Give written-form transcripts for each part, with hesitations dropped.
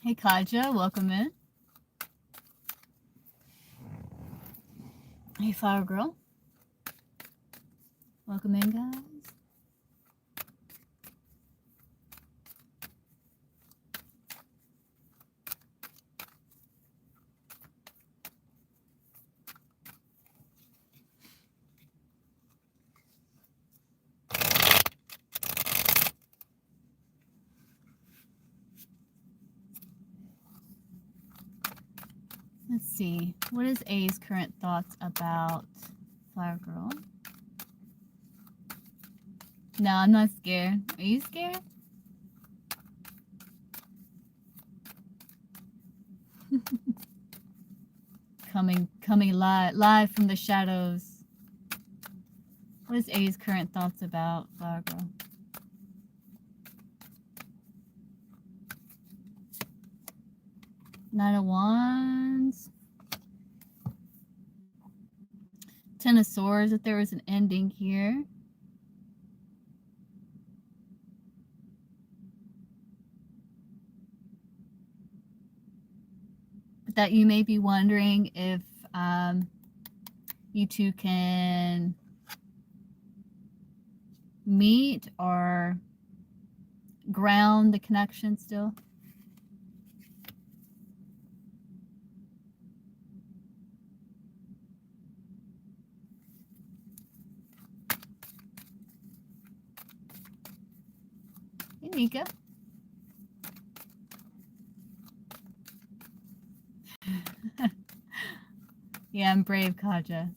Hey Kaja, welcome in. Hey Flower Girl, welcome in, guys. Let's see. What is A's current thoughts about Flower Girl? No, I'm not scared. Are you scared? coming live from the shadows. What is A's current thoughts about Flower Girl? Nine of Wands. Ten of Swords, if there was an ending here. But that you may be wondering if you two can meet or ground the connection still. Hey, Nika. Yeah, I'm brave, Kaja.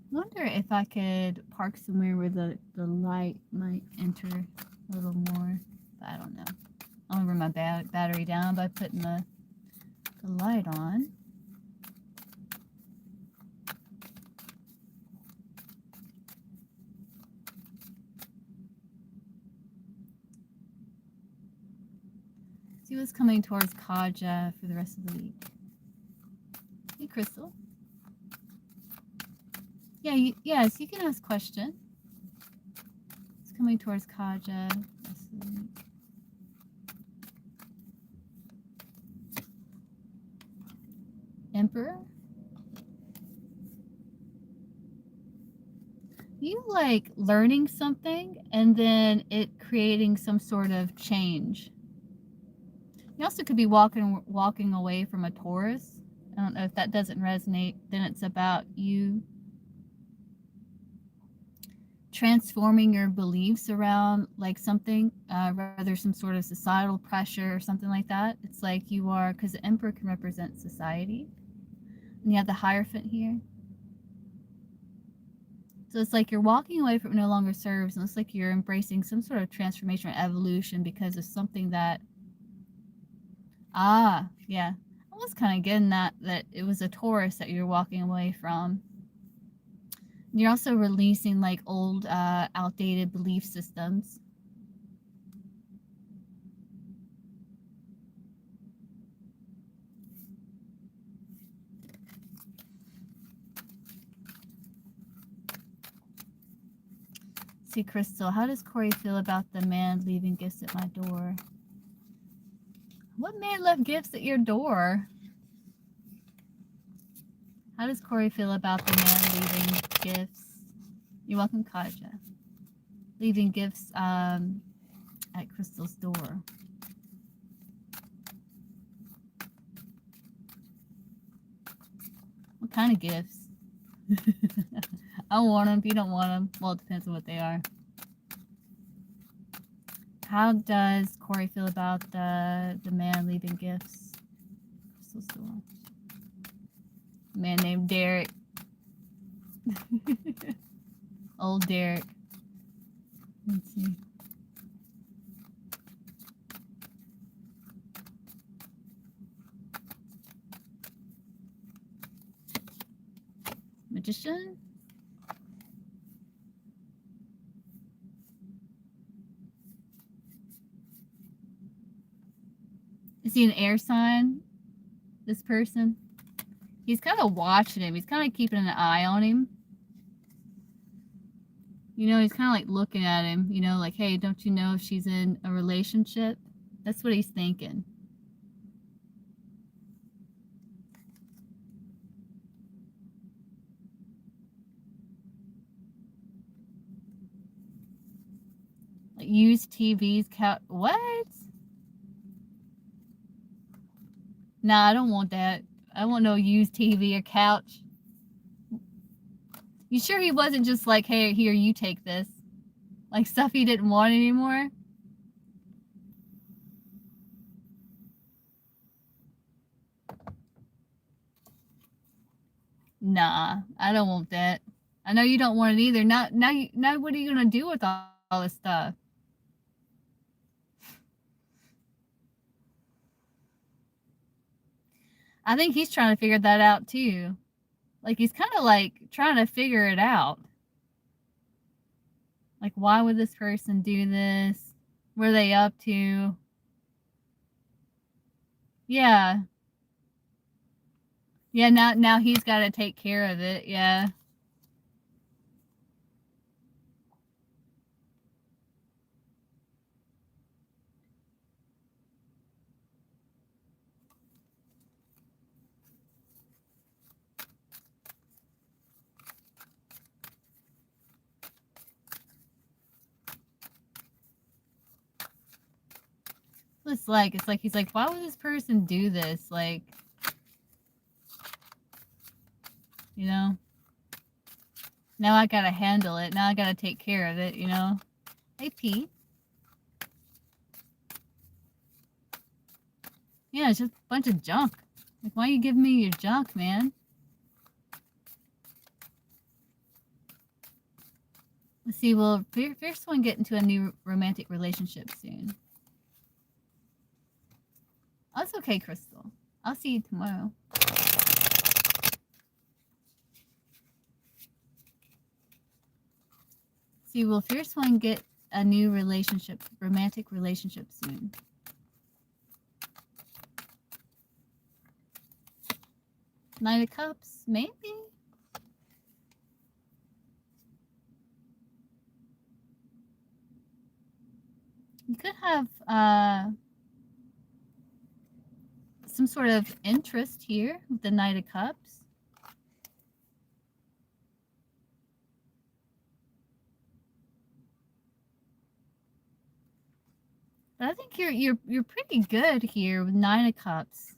I wonder if I could park somewhere where the light might enter a little more. But I don't know. I'll run my battery down by putting the light on. See what's coming towards Kaja for the rest of the week. Hey, Crystal. Yeah, yes, you can ask question. It's coming towards Kaja rest of the week. Emperor? You like learning something and then it creating some sort of change. You also could be walking away from a Taurus. I don't know if that doesn't resonate. Then it's about you transforming your beliefs around like something, rather some sort of societal pressure or something like that. It's like you are, because the Emperor can represent society. And you have the Hierophant here. So it's like you're walking away from what no longer serves, and it's like you're embracing some sort of transformation or evolution because of something that, yeah. I was kind of getting that it was a Taurus that you're walking away from. You're also releasing like old, outdated belief systems. See, Crystal, how does Corey feel about the man leaving gifts at my door? What man left gifts at your door? How does Corey feel about the man leaving gifts? You're welcome, Kaja. Leaving gifts at Crystal's door. What kind of gifts? I want them. If you don't want them, well, it depends on what they are. How does Corey feel about the man leaving gifts? Crystal's door. A man named Derek. Old Derek. Let's see. Magician? Is he an air sign? This person? He's kind of watching him. He's kind of keeping an eye on him. You know, he's kind of like looking at him, you know, like, hey, don't you know if she's in a relationship? That's what he's thinking. Like, use TV's couch. What? Nah, I don't want that. I want no used TV or couch. You sure he wasn't just like, hey, here, you take this? Like stuff he didn't want anymore? Nah, I don't want that. I know you don't want it either. Now, what are you gonna do with all this stuff? I think he's trying to figure that out too. Like he's kind of like trying to figure it out. Like, why would this person do this? What are they up to? Yeah. Yeah, now he's got to take care of it. Yeah. It's like he's like, why would this person do this? Like, you know, now I gotta handle it. Now I gotta take care of it, you know? Hey, Pete. Yeah, it's just a bunch of junk. Like, why are you giving me your junk, man? Let's see, will Fierce One get into a new romantic relationship soon? Oh, it's okay, Crystal. I'll see you tomorrow. See, will Fierce One get a new romantic relationship soon? Knight of Cups, maybe? You could have some sort of interest here with the Knight of Cups. But I think you're pretty good here with Nine of Cups.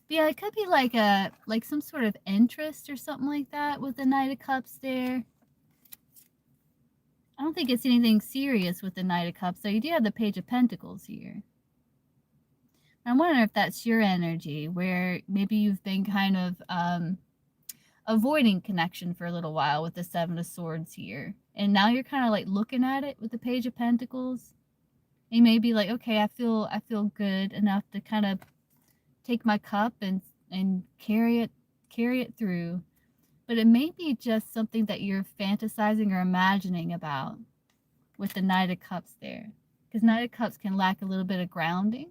But yeah, it could be like some sort of interest or something like that with the Knight of Cups there. I don't think it's anything serious with the Knight of Cups. So you do have the Page of Pentacles here. I'm wondering if that's your energy, where maybe you've been kind of avoiding connection for a little while with the Seven of Swords here. And now you're kind of like looking at it with the Page of Pentacles. And you may be like, okay, I feel good enough to kind of take my cup and carry it through. But it may be just something that you're fantasizing or imagining about with the Knight of Cups there. Because Knight of Cups can lack a little bit of grounding.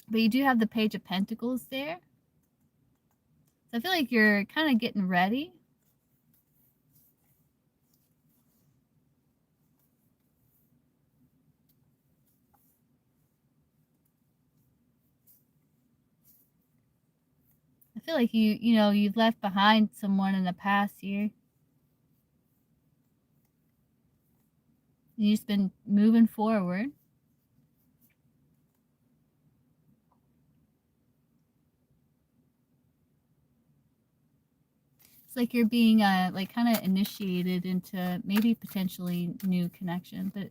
But you do have the Page of Pentacles there. So I feel like you're kind of getting ready. I feel like you've left behind someone in the past here. You've just been moving forward. It's like you're being like kind of initiated into maybe potentially new connection, but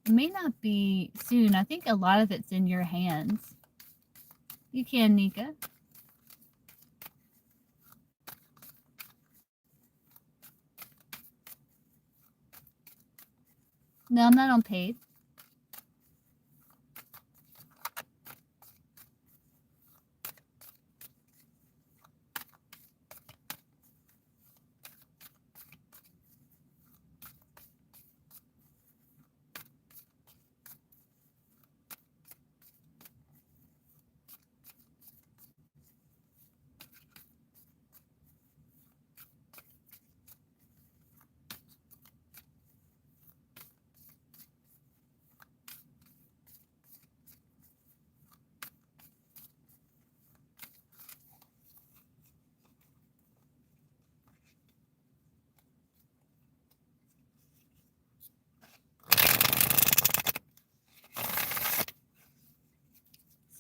it may not be soon. I think a lot of it's in your hands. You can, Nika. No, I'm not on paid.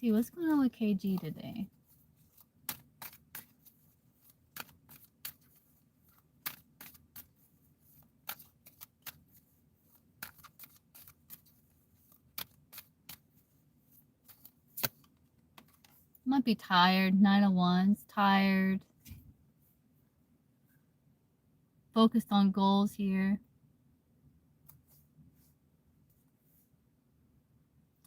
see what's going on with KG today. Might be tired. 9 of Wands, tired. Focused on goals here.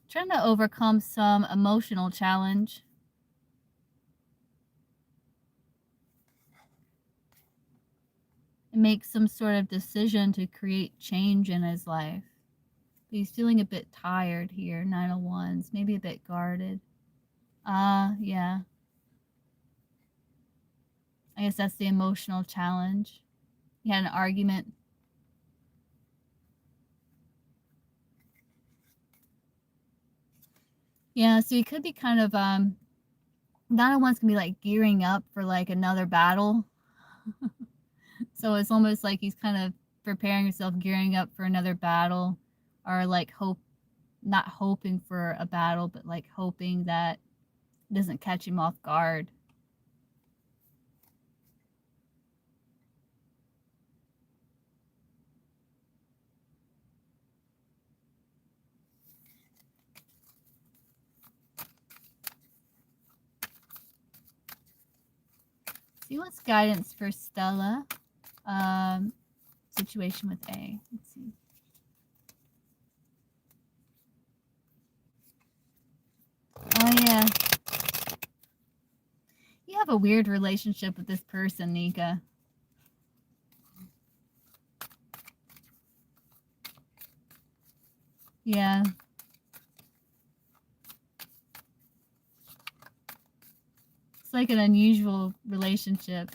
Trying to overcome some emotional challenge. And make some sort of decision to create change in his life. But he's feeling a bit tired here. 9 of Wands, maybe a bit guarded. Yeah. I guess that's the emotional challenge. He had an argument. Yeah, so he could be kind of, 9 of Wands can be like gearing up for like another battle. So it's almost like he's kind of preparing himself, gearing up for another battle, or like not hoping for a battle, but like hoping that it doesn't catch him off guard. See what's guidance for Stella. Situation with A. Let's see. Oh yeah. You have a weird relationship with this person, Nika. Yeah. It's like an unusual relationship.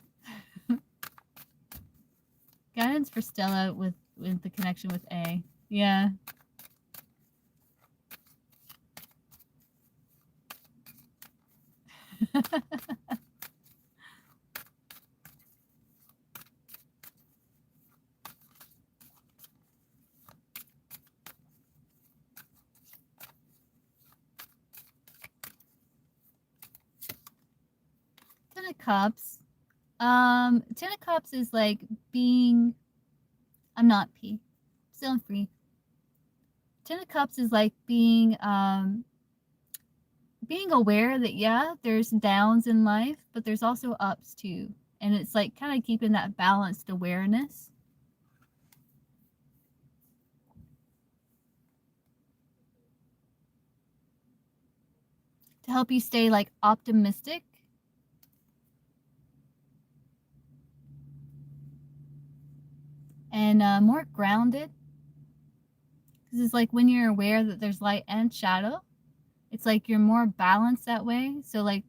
Guidance for Stella with the connection with A. Yeah. Ten of Cups. 10 of Cups is like being. I'm not P. Still free. 10 of Cups is like being aware that, yeah, there's downs in life, but there's also ups too. And it's like kind of keeping that balanced awareness. To help you stay like optimistic. And more grounded. Because it's like when you're aware that there's light and shadow, it's like you're more balanced that way. So like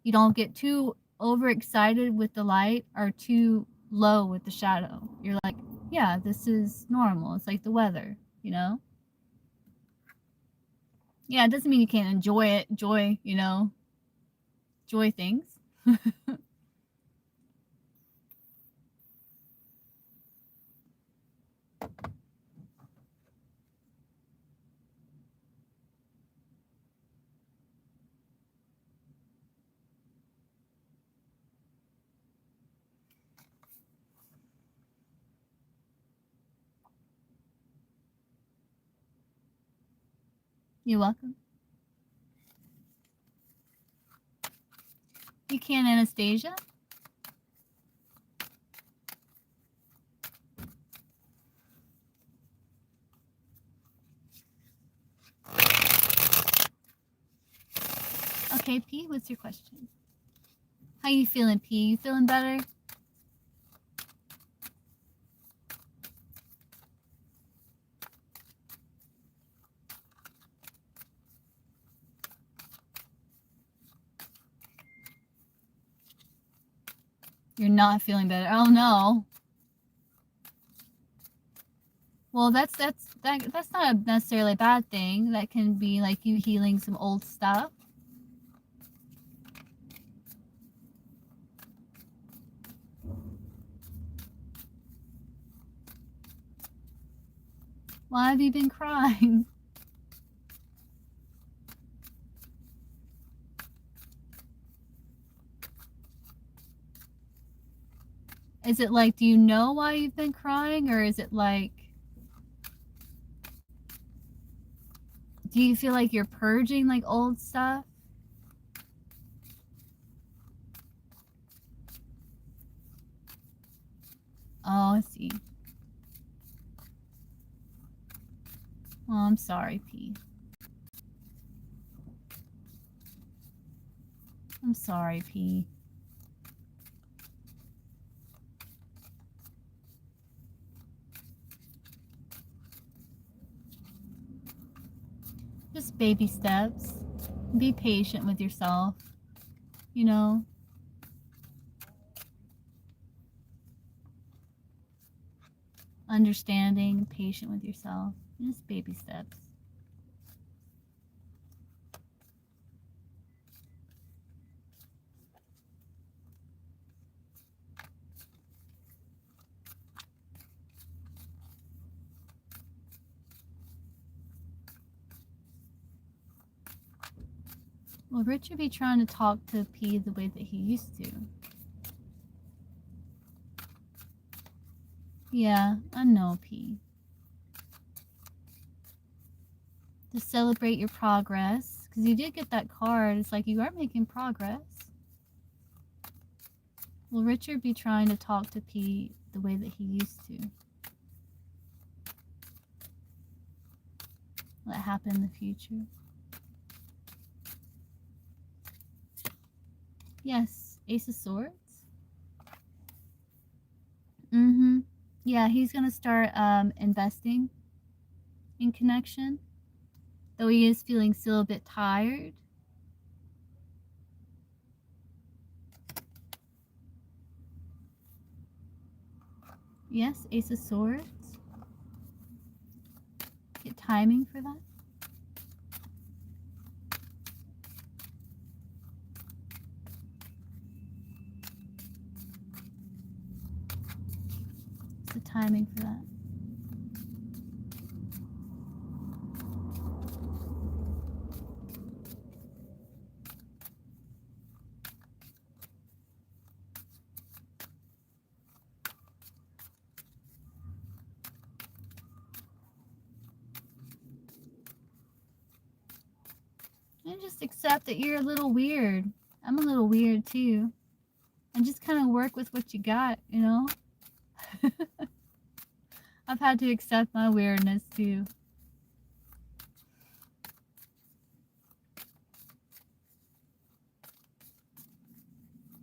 you don't get too overexcited with the light or too low with the shadow. You're like, yeah, this is normal. It's like the weather, you know? Yeah, it doesn't mean you can't enjoy it, joy things. You're welcome. You can, Anastasia. Okay, P, what's your question? How you feeling, P? You feeling better? You're not feeling better. Oh no. Well, that's not necessarily a bad thing. That can be like you healing some old stuff. Why have you been crying? Is it like, do you know why you've been crying, or is it like, do you feel like you're purging like old stuff? Oh, I see. Oh, I'm sorry, P. I'm sorry, P. Just baby steps. Be patient with yourself, you know? Understanding, patient with yourself. Just baby steps. Will Richard be trying to talk to P the way that he used to? Yeah, I know, P. To celebrate your progress, because you did get that card. It's like you are making progress. Will Richard be trying to talk to P the way that he used to? Will it happen in the future? Yes, Ace of Swords. Yeah, he's gonna start investing in connection, though he is feeling still a bit tired. Yes, Ace of Swords. Get timing for that. What's the timing for that? And just accept that you're a little weird. I'm a little weird too. And just kind of work with what you got, you know? I've had to accept my weirdness too.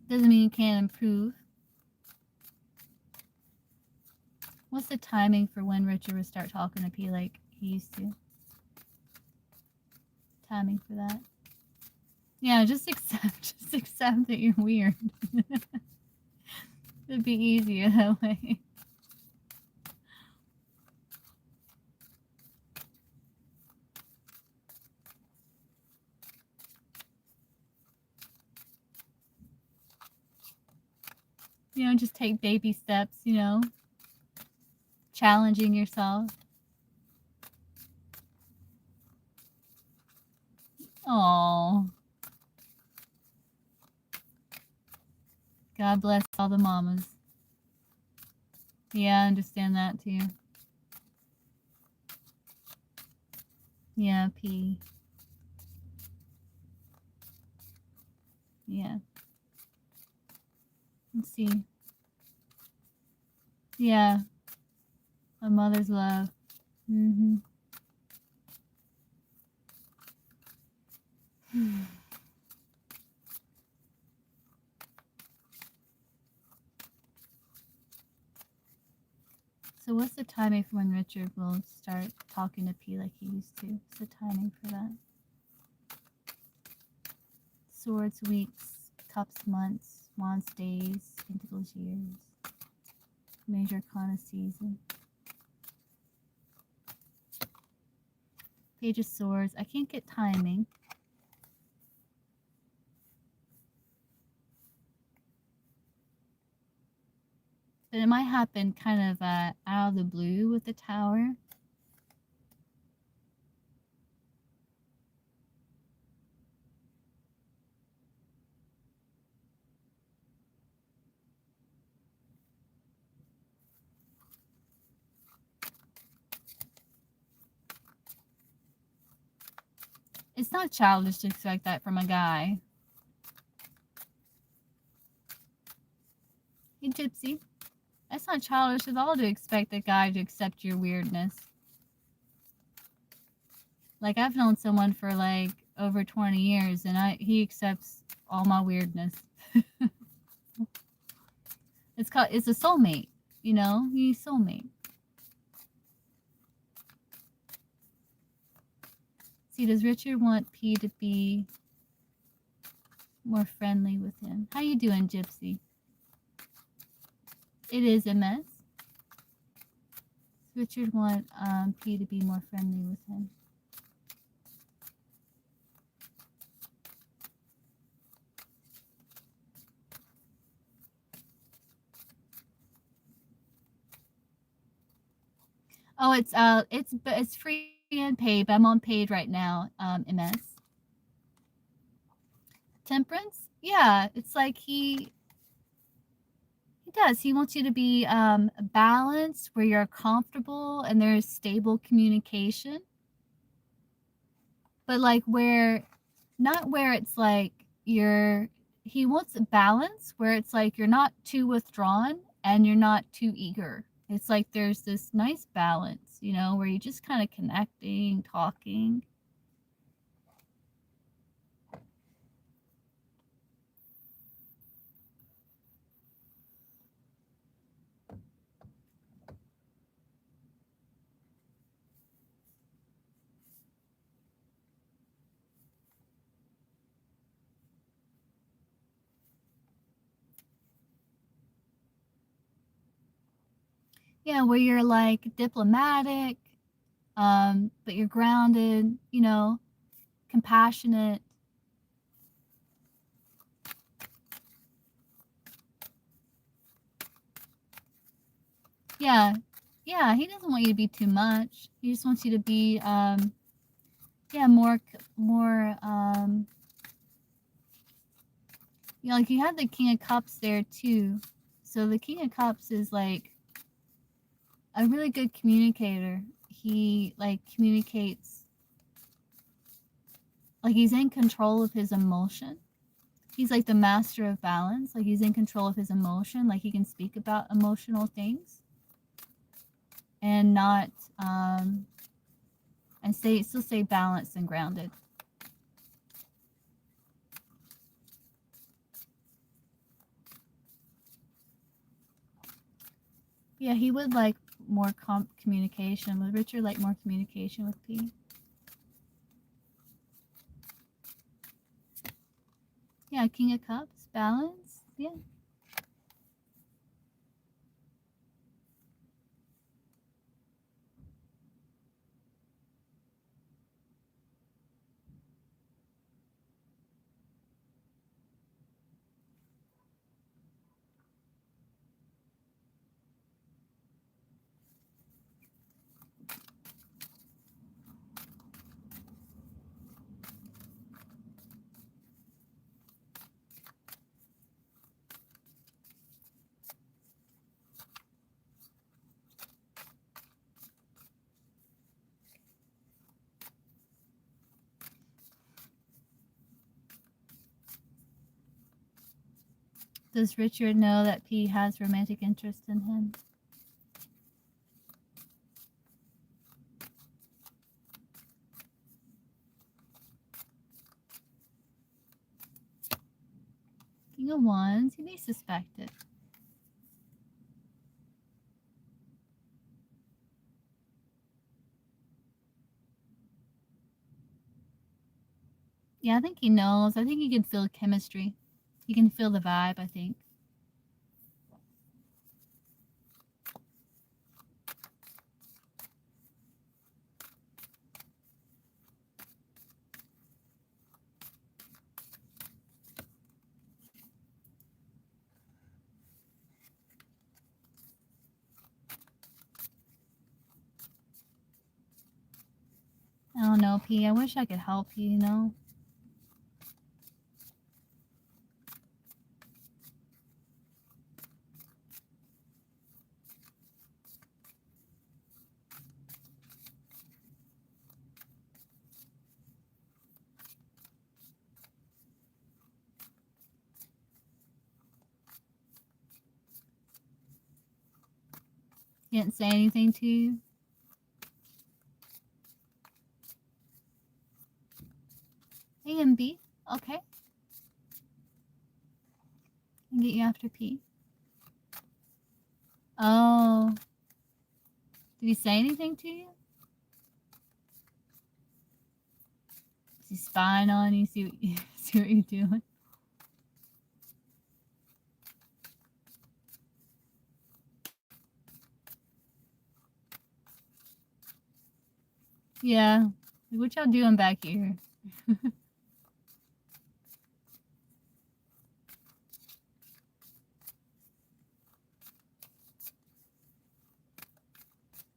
Doesn't mean you can't improve. What's the timing for when Richard would start talking to P like he used to? Timing for that. Yeah, just accept that you're weird. It'd be easier that way. You know, just take baby steps, you know, challenging yourself. Oh, God bless all the mamas. Yeah, I understand that too. Yeah, P. Yeah. Let's see. Yeah. A mother's love. So what's the timing for when Richard will start talking to P like he used to? What's the timing for that? Swords, weeks, cups, months, wands, days, pentacles, years. Major arcana season. Page of Swords. I can't get timing. But it might happen kind of out of the blue with the Tower. It's not childish to expect that from a guy. Hey, Gypsy. That's not childish at all to expect a guy to accept your weirdness. Like, I've known someone for like over 20 years and he accepts all my weirdness. It's a soulmate, you know? He's soulmate. See, does Richard want P to be more friendly with him? How you doing, Gypsy? It is MS. Richard want P to be more friendly with him. Oh, it's free and paid, but I'm on paid right now. MS. Temperance? Yeah, it's like he does. He wants you to be balanced, where you're comfortable and there's stable communication. But like not where it's like he wants a balance where it's like you're not too withdrawn and you're not too eager. It's like there's this nice balance, you know, where you're just kind of connecting, talking. Yeah, where you're like diplomatic, but you're grounded, you know, compassionate. Yeah, yeah, he doesn't want you to be too much. He just wants you to be, yeah, more, you know, like you have the King of Cups there too. So the King of Cups is like a really good communicator. He like communicates, like he's in control of his emotion. He's like the master of balance. Like he's in control of his emotion. Like he can speak about emotional things and not, and still stay balanced and grounded. Yeah, he would like more communication. Would Richard like more communication with P? Yeah, King of Cups, balance. Yeah. Does Richard know that P has romantic interest in him? King of Wands, he may suspect it. Yeah, I think he knows. I think he can feel chemistry. He can feel the vibe, I think. I don't know, P. I wish I could help you, you know? He didn't say anything to you? A and B? Okay. I'll get you after P. Oh. Did he say anything to you? Is he spying on you? See what you're doing? Yeah. What y'all doing back here?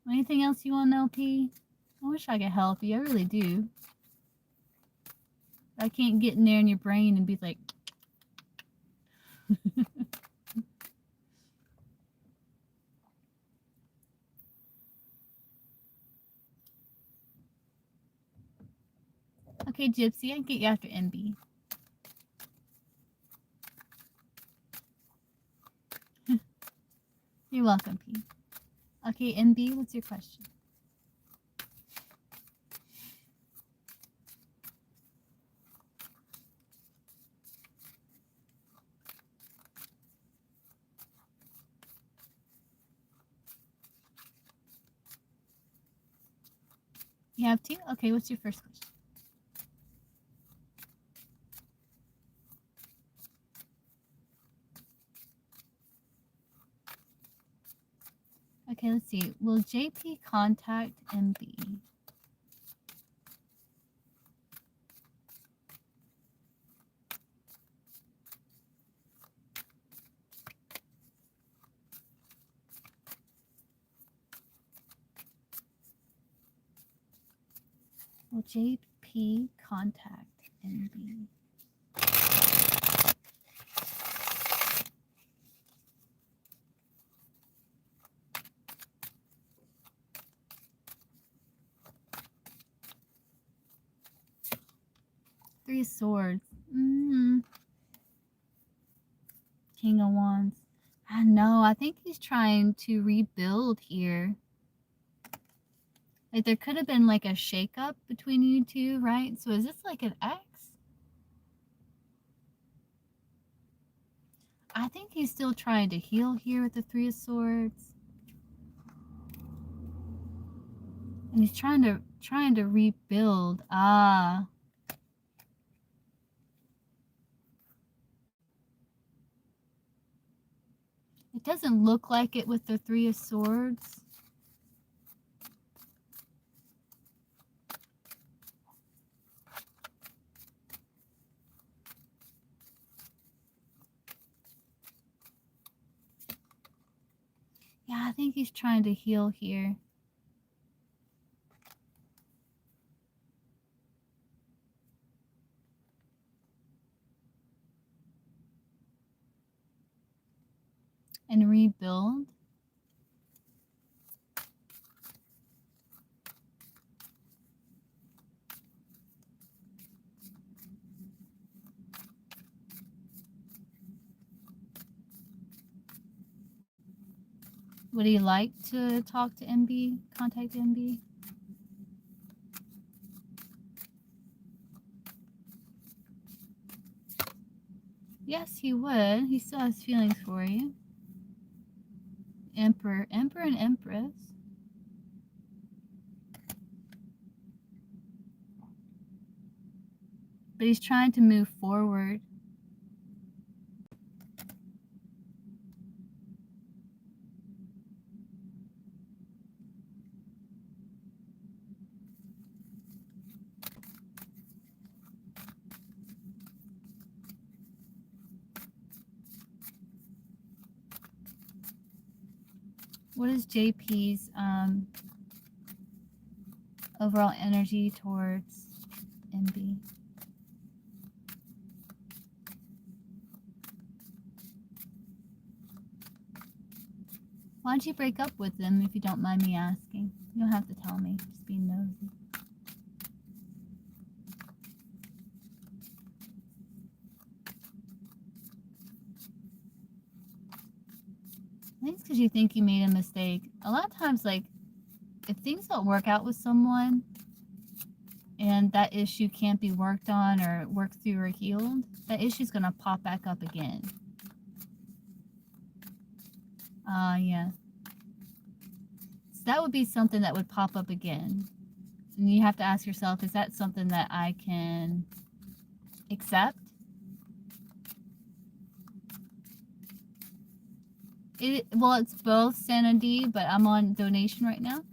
Anything else you want to know, P? I wish I could help you. I really do. I can't get in there in your brain and be like... Okay, Gypsy, I can get you after MB. You're welcome, P. Okay, MB, what's your question? You have two? Okay, what's your first question? Okay, let's see. Will JP contact MB? Will JP contact MB? Three of Swords. King of Wands. I know. I think he's trying to rebuild here. Like, there could have been like a shakeup between you two, right? So is this like an X? I think he's still trying to heal here with the Three of Swords. And he's trying to rebuild. Ah. It doesn't look like it with the Three of Swords. Yeah, I think he's trying to heal here. And rebuild. Would he like to talk to MB, contact MB? Yes, he would. He still has feelings for you. Emperor and Empress. But he's trying to move forward. What is JP's overall energy towards MB? Why'd you break up with him, if you don't mind me asking? You don't have to tell me, just being nosy. I think it's because you think you made a mistake. A lot of times, like, if things don't work out with someone and that issue can't be worked on or worked through or healed, that issue's going to pop back up again. Yeah. So that would be something that would pop up again. And you have to ask yourself, is that something that I can accept? Well, it's both sanity, but I'm on donation right now.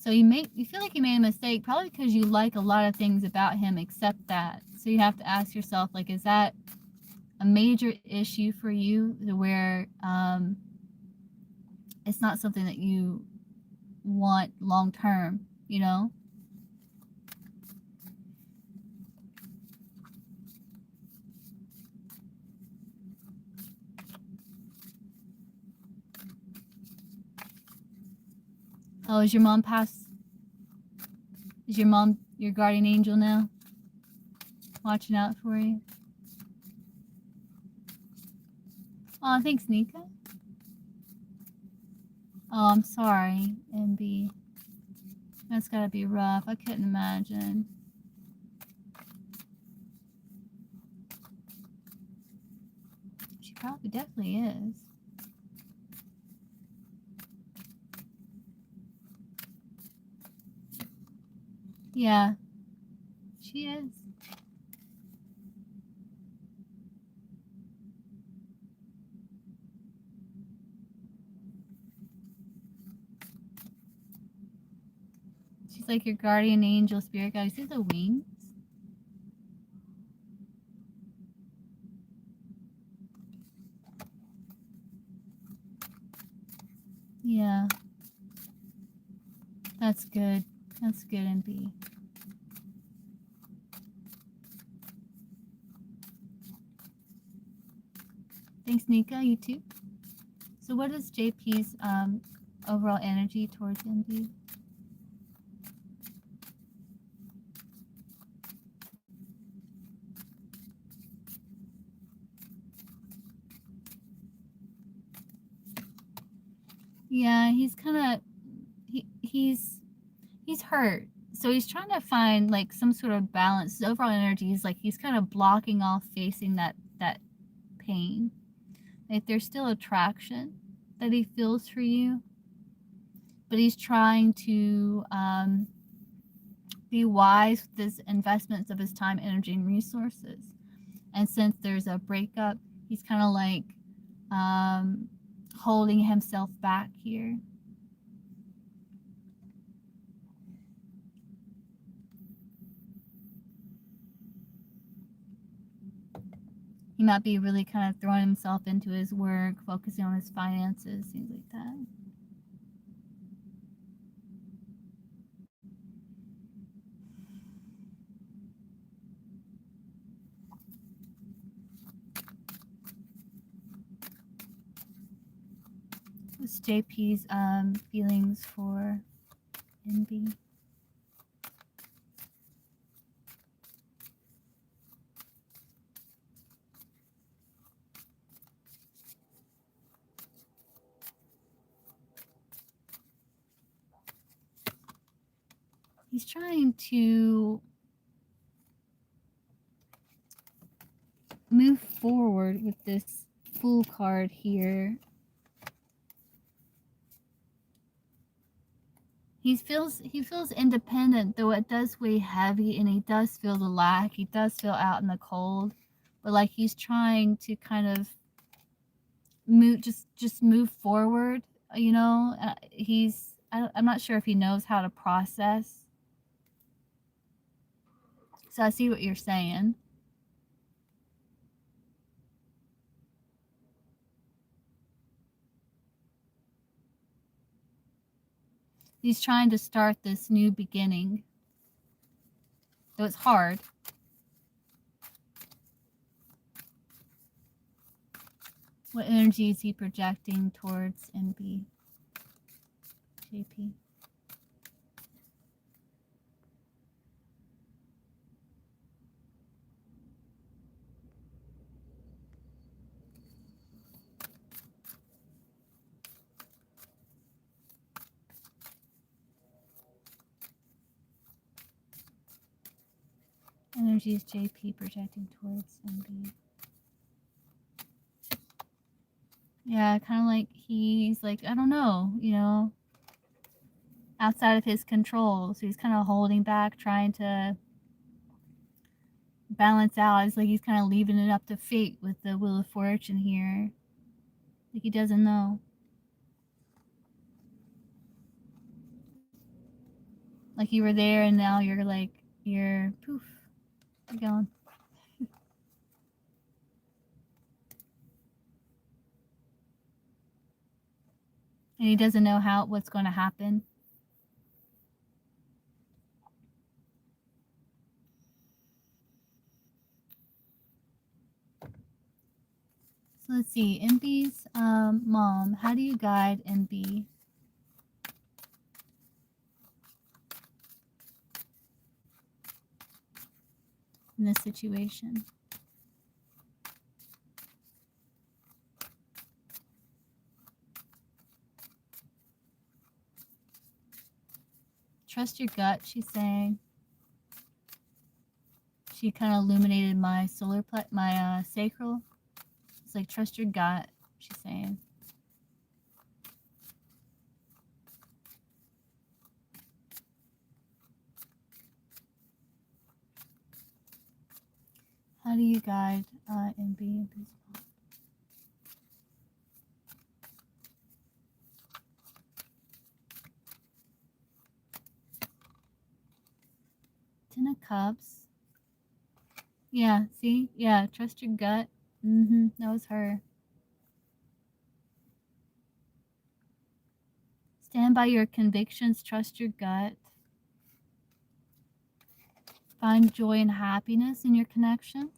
So you feel like you made a mistake, probably because you like a lot of things about him except that. So you have to ask yourself, like, is that a major issue for you where it's not something that you want long term, you know? Oh, is your mom passed? Is your mom your guardian angel now? Watching out for you? Oh, thanks, Nika. Oh, I'm sorry, MB. That's gotta be rough. I couldn't imagine. She probably definitely is. Yeah, she is. She's like your guardian angel, spirit guide. See the wings? Yeah. That's good. That's good, MB. Thanks, Nika. You too. So what is JP's overall energy towards MB? Yeah, he's kind of he's hurt. So he's trying to find like some sort of balance. His overall energy is like he's kind of blocking off facing that pain. Like there's still attraction that he feels for you, but he's trying to be wise with his investments of his time, energy, and resources. And since there's a breakup, he's kind of like holding himself back here. He might be really kind of throwing himself into his work, focusing on his finances, things like that. What's JP's feelings for NB? He's trying to move forward with this Fool card here. He feels independent, though it does weigh heavy, and he does feel the lack. He does feel out in the cold, but like he's trying to kind of move, just move forward. You know, I'm not sure if he knows how to process. So I see what you're saying. He's trying to start this new beginning, though it's hard. What energy is he projecting towards NB? JP. Energy is JP projecting towards NB. Yeah, kind of like he's like, I don't know, you know, outside of his control. So he's kind of holding back, trying to balance out. It's like he's kind of leaving it up to fate with the Wheel of Fortune here. Like he doesn't know. Like you were there and now you're like, you're poof, you're gone. And he doesn't know what's going to happen. So let's see, MB's mom. How do you guide MB in this situation? Trust your gut, she's saying. She kind of illuminated my solar my sacral. It's like trust your gut, she's saying. How do you guide MB? Ten of Cups. Yeah, see? Yeah, trust your gut. That was her. Stand by your convictions, trust your gut. Find joy and happiness in your connections.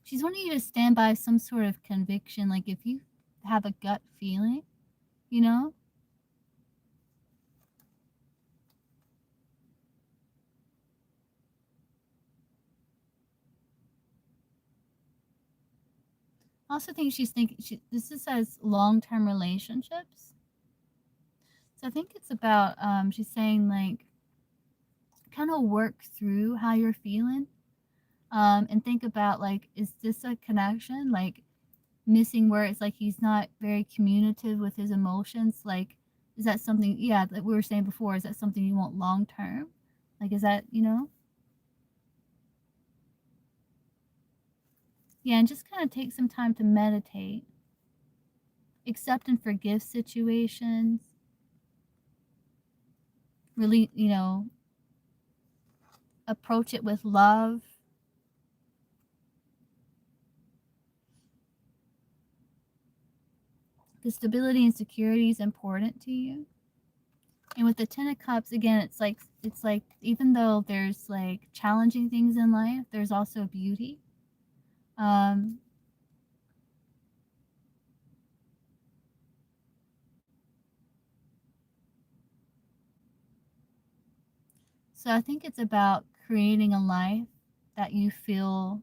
She's wanting you to stand by some sort of conviction, like if you have a gut feeling, you know? I also think she's thinking, this says long-term relationships. So I think it's about, she's saying like, kind of work through how you're feeling and think about like, is this a connection? Like missing where it's like he's not very communicative with his emotions. Like, is that something, yeah, that we were saying before, is that something you want long term? Like, is that, you know? Yeah, and just kind of take some time to meditate, accept and forgive situations, really, you know, approach it with love. The stability and security is important to you. And with the Ten of Cups, again, it's like even though there's like challenging things in life, there's also beauty. Um, so I think it's about creating a life that you feel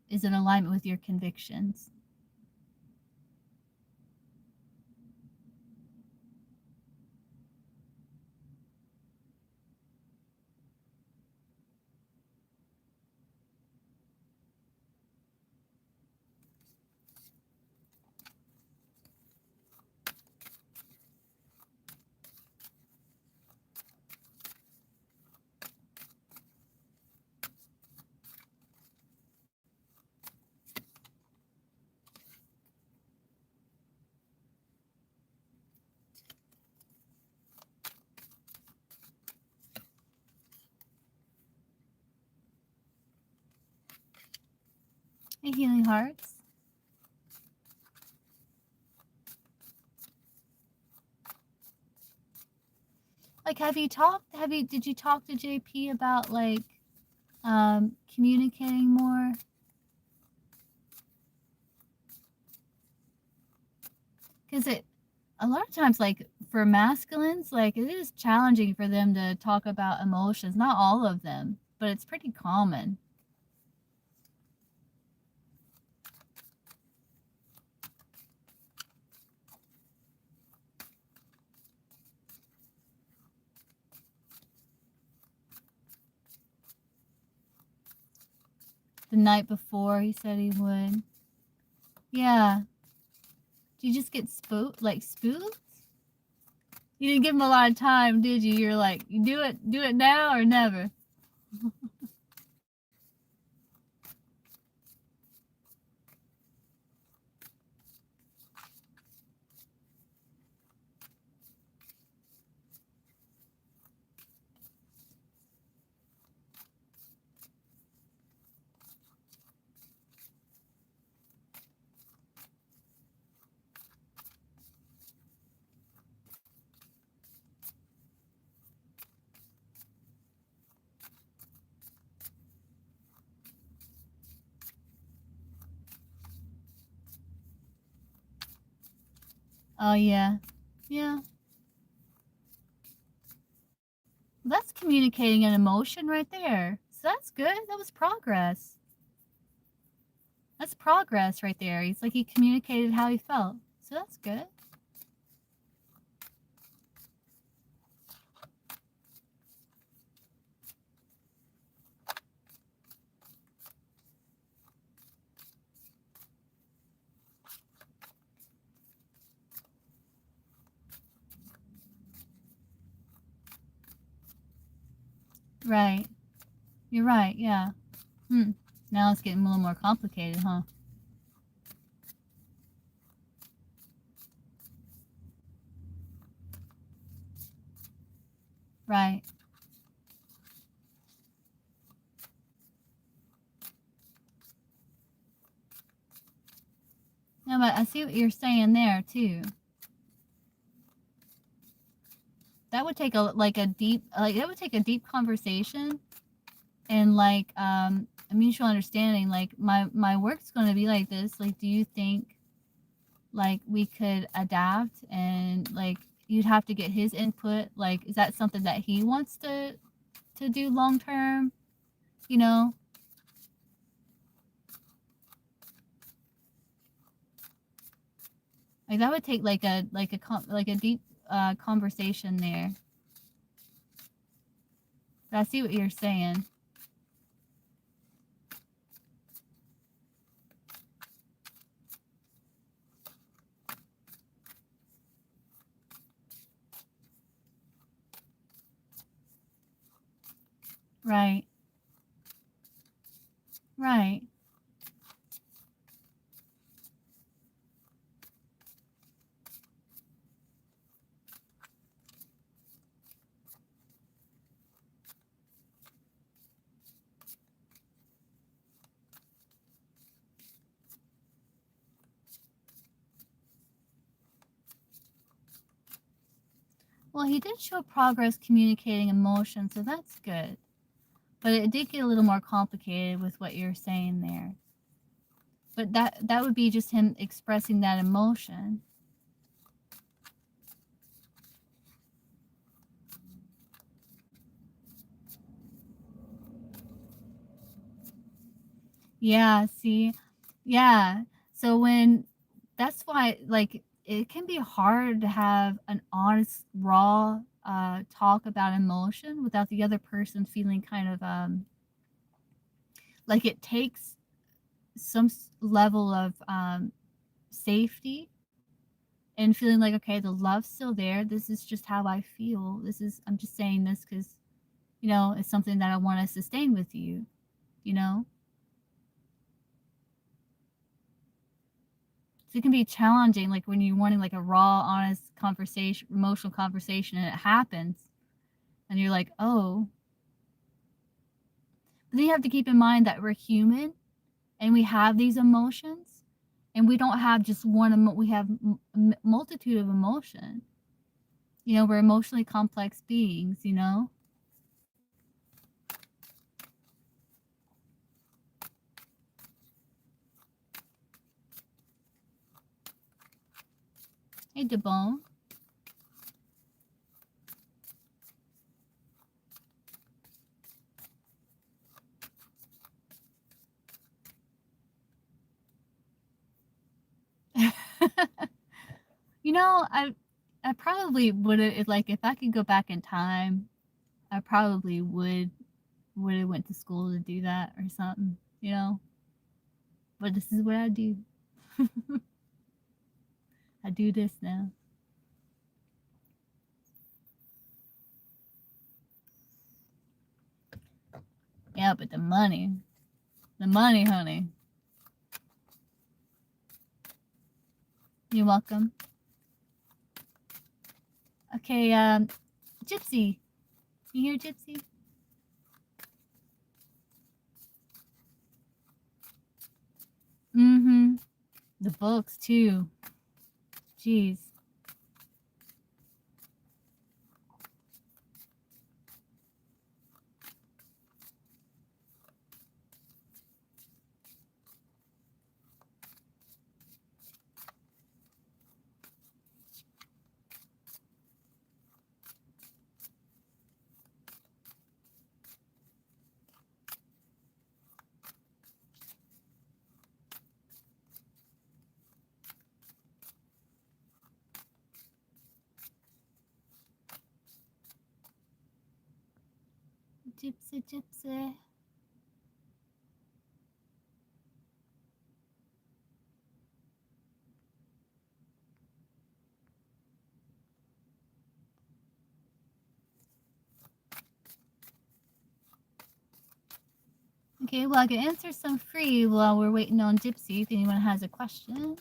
is in alignment with your convictions. Hey, Healing Hearts. Like, did you talk to JP about, like, communicating more? Because a lot of times, like, for masculines, like, it is challenging for them to talk about emotions. Not all of them, but it's pretty common. The night before, he said he would. Yeah. Did you just get spooked? You didn't give him a lot of time, did you? You're like, you do it now or never. Oh, yeah. Yeah. That's communicating an emotion right there. So that's good. That was progress. That's progress right there. He's like, he communicated how he felt. So that's good. Right. You're right. Yeah. Now it's getting a little more complicated, huh? Right. No, but I see what you're saying there too. That would take a deep conversation and like a mutual understanding. Like my work's going to be like this. Like, do you think like we could adapt, and like you'd have to get his input? Like, is that something that he wants to do long term? You know, like that would take like a deep conversation there. But I see what you're saying. Right. Right. Well, he did show progress communicating emotion, so that's good. But it did get a little more complicated with what you're saying there. But that would be just him expressing that emotion. Yeah, see? Yeah. So that's why, like, it can be hard to have an honest, raw talk about emotion without the other person feeling kind of like it takes some level of safety and feeling like, okay, the love's still there. This is just how I feel. I'm just saying this because, it's something that I want to sustain with you, you know? So it can be challenging, like when you're wanting like a raw, honest conversation, emotional conversation, and it happens, and you're like, oh. But then you have to keep in mind that we're human and we have these emotions, and we don't have just one we have multitude of emotion. You know, we're emotionally complex beings, you know? Hey, Debone. You know, I probably would have, like, if I could go back in time, I probably would have went to school to do that or something, you know? But this is what I do. I do this now. Yeah, but the money, honey. You're welcome. Okay, Gypsy. You hear Gypsy? Mm-hmm. The books too. Jeez. Gypsy, Gypsy. Okay, well, I can answer some free while we're waiting on Gypsy if anyone has a question.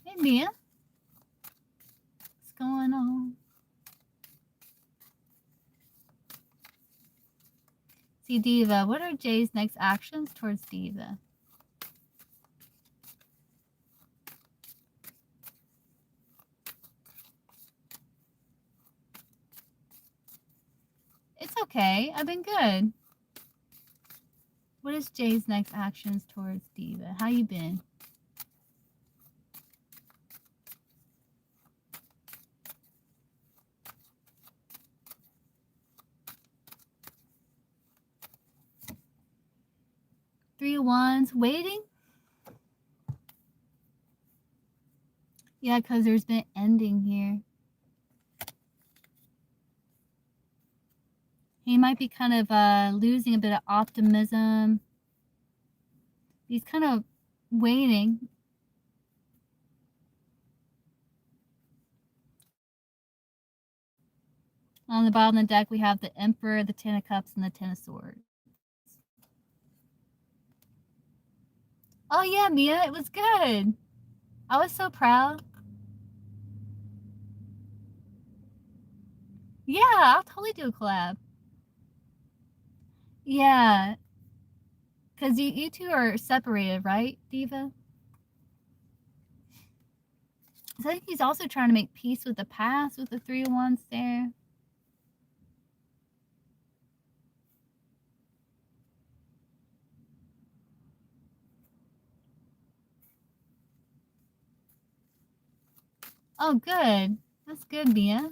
Hey, Mia. What's going on? See, Diva, what are Jay's next actions towards Diva? It's okay. I've been good. What is Jay's next actions towards Diva? How you been? Three of Wands. Waiting? Yeah, because there's been ending here. He might be kind of losing a bit of optimism. He's kind of waiting. On the bottom of the deck, we have the Emperor, the Ten of Cups, and the Ten of Swords. Oh, yeah, Mia, it was good. I was so proud. Yeah, I'll totally do a collab. Yeah, because you two are separated, right, Diva? So I think he's also trying to make peace with the past with the Three of Wands there. Oh, good. That's good, Mia.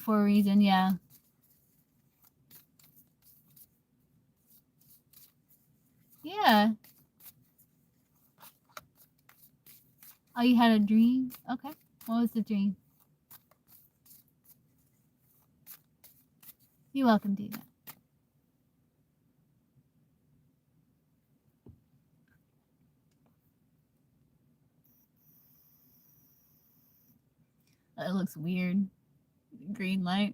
For a reason, yeah. Yeah. Oh, you had a dream? Okay. What was the dream? You're welcome, Diva. It looks weird. Green light.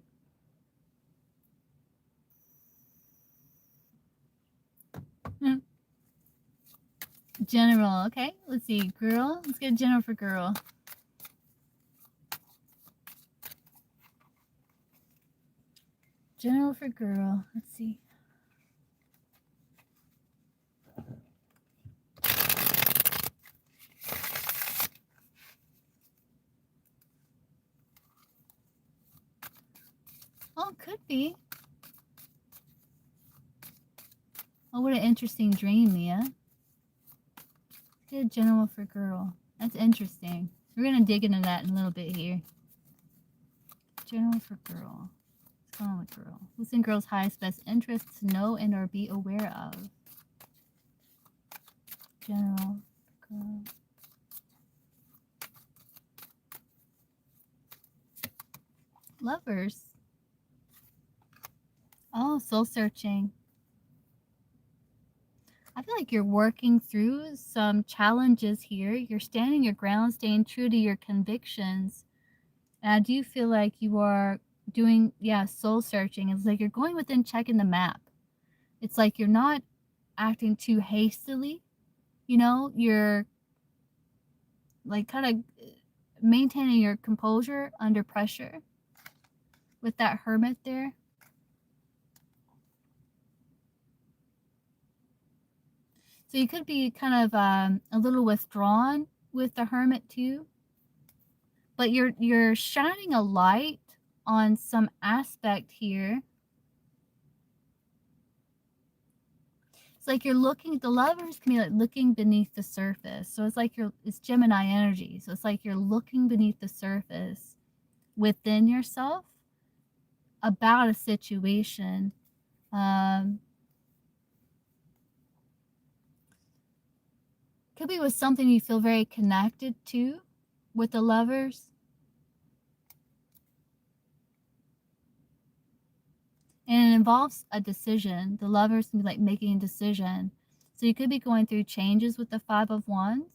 General. Okay. Let's see. Girl. Let's get a general for girl. General for girl. Let's see. Oh, could be. Oh, what an interesting dream, Mia. Good general for girl. That's interesting. We're going to dig into that in a little bit here. General for girl. What's going on with girl? What's in girl's highest best interests to know and or be aware of? General for girl. Lovers. Oh, soul searching. I feel like you're working through some challenges here. You're standing your ground, staying true to your convictions. And I do feel like you are doing, soul searching. It's like you're going within, checking the map. It's like you're not acting too hastily. You're like kind of maintaining your composure under pressure with that hermit there. So you could be kind of a little withdrawn with the hermit too, but you're shining a light on some aspect here. It's like you're looking. The lovers can be like looking beneath the surface. So it's like it's Gemini energy. So it's like you're looking beneath the surface within yourself about a situation. Could be with something you feel very connected to with the lovers. And it involves a decision. The lovers can be like making a decision. So you could be going through changes with the Five of Wands,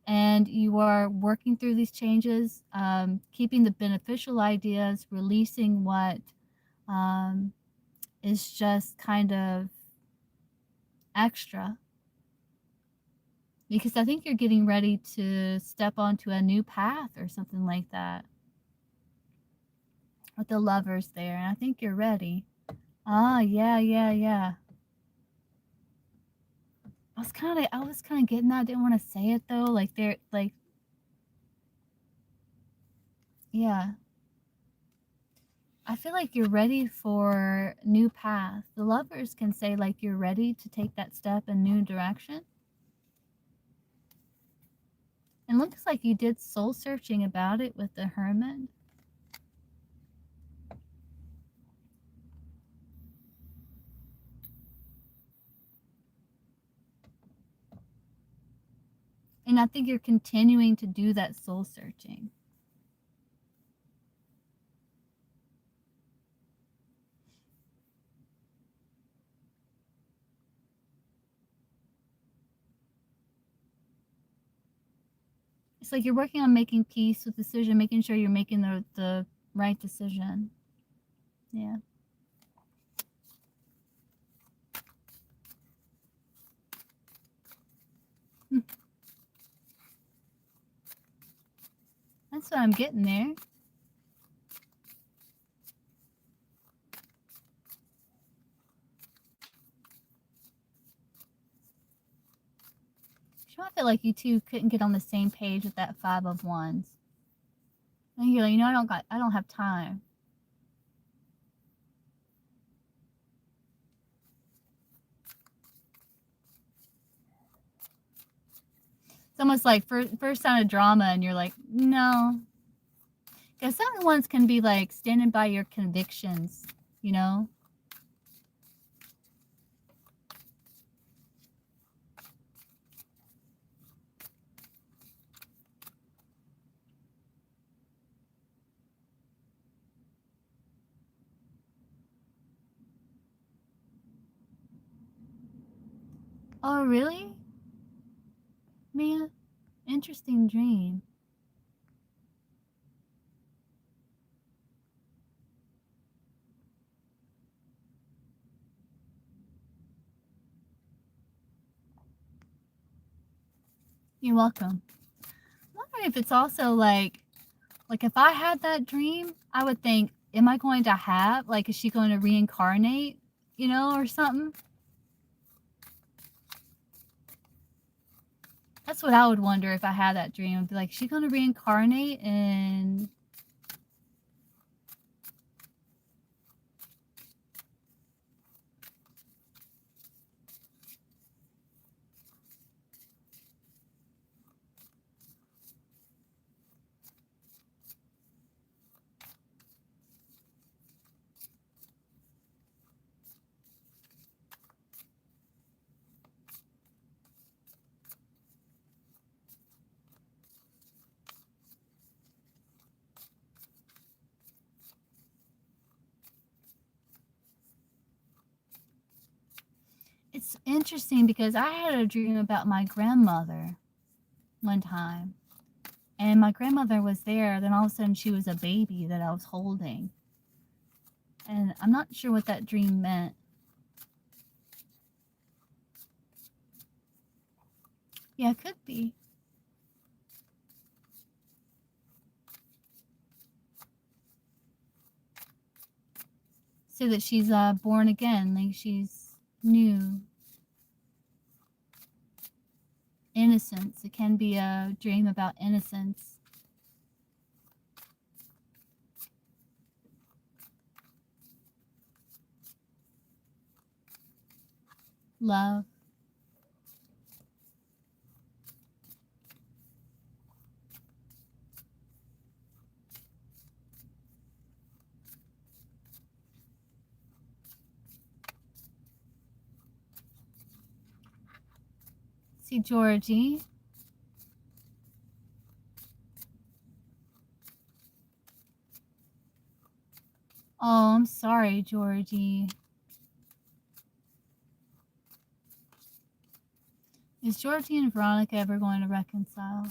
and you are working through these changes, keeping the beneficial ideas, releasing what is just kind of extra. Because I think you're getting ready to step onto a new path or something like that. With the lovers there, and I think you're ready. Ah, yeah. I was kind of getting that. I didn't want to say it though. Like they're like, yeah. I feel like you're ready for new path. The lovers can say like you're ready to take that step in new direction. And looks like you did soul searching about it with the hermit. And I think you're continuing to do that soul searching. It's like you're working on making peace with decision, making sure you're making the right decision. Yeah. That's what I'm getting there. I feel like you two couldn't get on the same page with that Five of Wands. And you're like, I don't have time. It's almost like first sign of drama, and you're like, no. Because some ones can be like standing by your convictions, you know? Oh, really? Mia? Interesting dream. You're welcome. I'm wondering if it's also like if I had that dream, I would think am I going to have, like, is she going to reincarnate, you know, or something? That's what I would wonder if I had that dream. I'd be like, is she going to reincarnate and... It's interesting because I had a dream about my grandmother one time. And my grandmother was there, then all of a sudden she was a baby that I was holding. And I'm not sure what that dream meant. Yeah, it could be. So that she's born again, like she's new. Innocence. It can be a dream about innocence. Love. See, Georgie. Oh, I'm sorry, Georgie. Is Georgie and Veronica ever going to reconcile?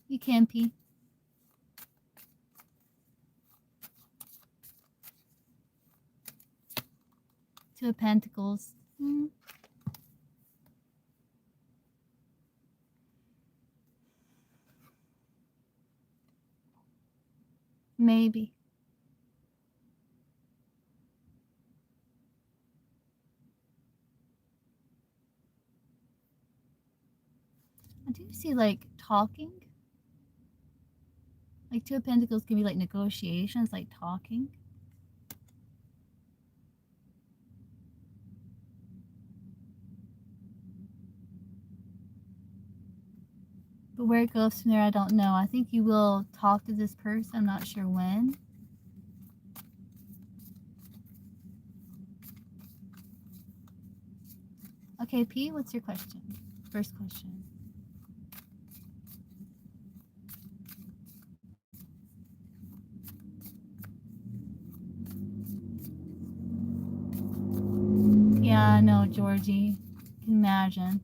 You can, P. Two of Pentacles. Maybe. I do see, like, talking. Like, Two of Pentacles can be, like, negotiations, like talking. But where it goes from there, I don't know. I think you will talk to this person. I'm not sure when. Okay, P, what's your question? First question. Yeah, I know, Georgie. Can imagine.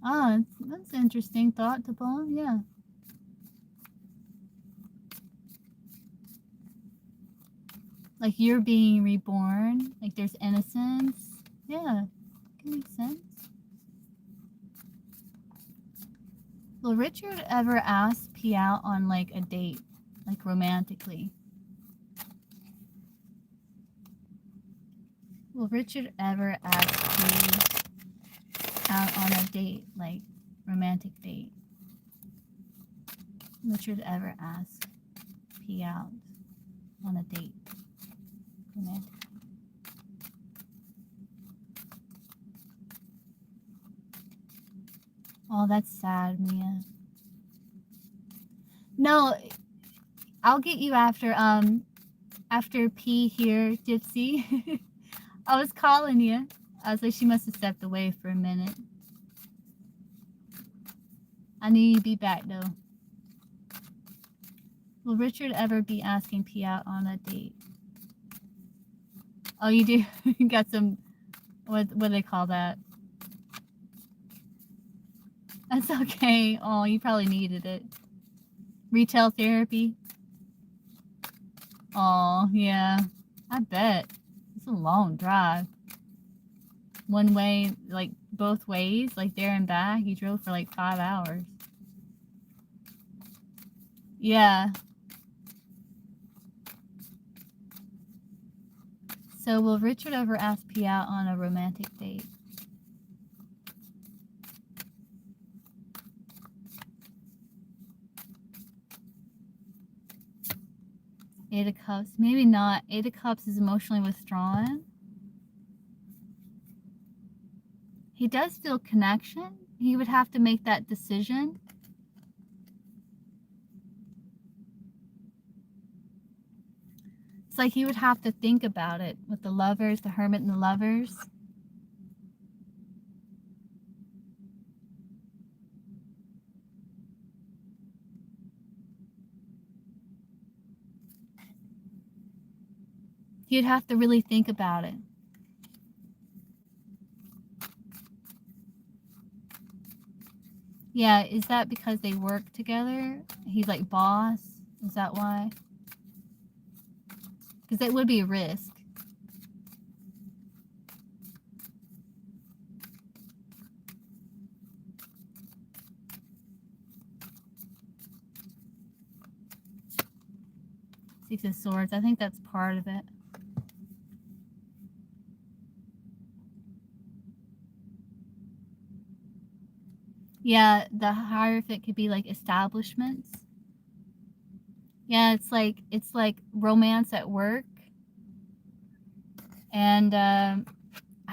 Ah, that's an interesting thought to pull. Yeah. Like you're being reborn. Like there's innocence. Yeah. Can make sense. Will Richard ever ask P out on like a date? Like romantically? Will Richard ever ask P out on a date? Like romantic date? Richard ever ask P out on a date? Romantic. Oh, that's sad, Mia. No, I'll get you after. After P here, Gypsy. I was calling you. I was like, she must have stepped away for a minute. I knew you'd be back though. Will Richard ever be asking P out on a date? Oh, you do? You got some, what do they call that? That's okay. Oh, you probably needed it. Retail therapy? Oh, yeah. I bet. It's a long drive. One way, like both ways, like there and back. You drove for like 5 hours. Yeah. So will Richard ever ask P out on a romantic date? Eight of Cups. Maybe not. Eight of Cups is emotionally withdrawn. He does feel connection. He would have to make that decision. It's like he would have to think about it with the Lovers, the Hermit and the Lovers. He'd have to really think about it. Yeah, is that because they work together? He's like boss? Is that why? Because that would be a risk. Six of Swords. I think that's part of it. Yeah, the Hierophant could be like establishments. Yeah, it's like romance at work, and I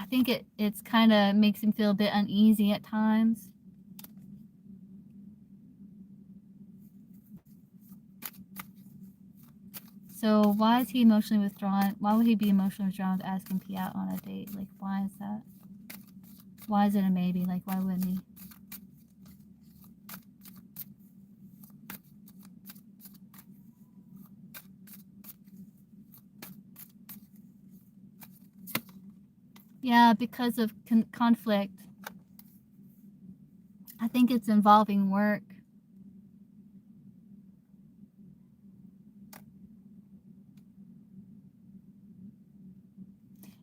think it's kind of makes him feel a bit uneasy at times. So why is he emotionally withdrawn? Why would he be emotionally withdrawn to asking P out on a date? Like, why is that? Why is it a maybe? Like, why wouldn't he? Yeah, because of conflict. I think it's involving work.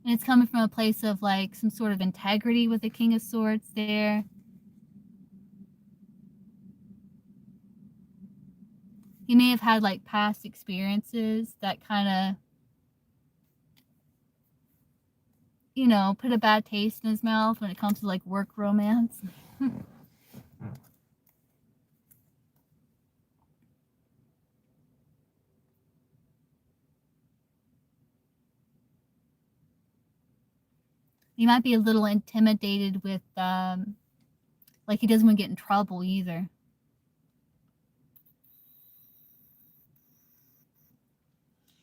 And it's coming from a place of like some sort of integrity with the King of Swords there. He may have had like past experiences that kind of, you know, put a bad taste in his mouth when it comes to like work romance. He might be a little intimidated with, like he doesn't want to get in trouble either.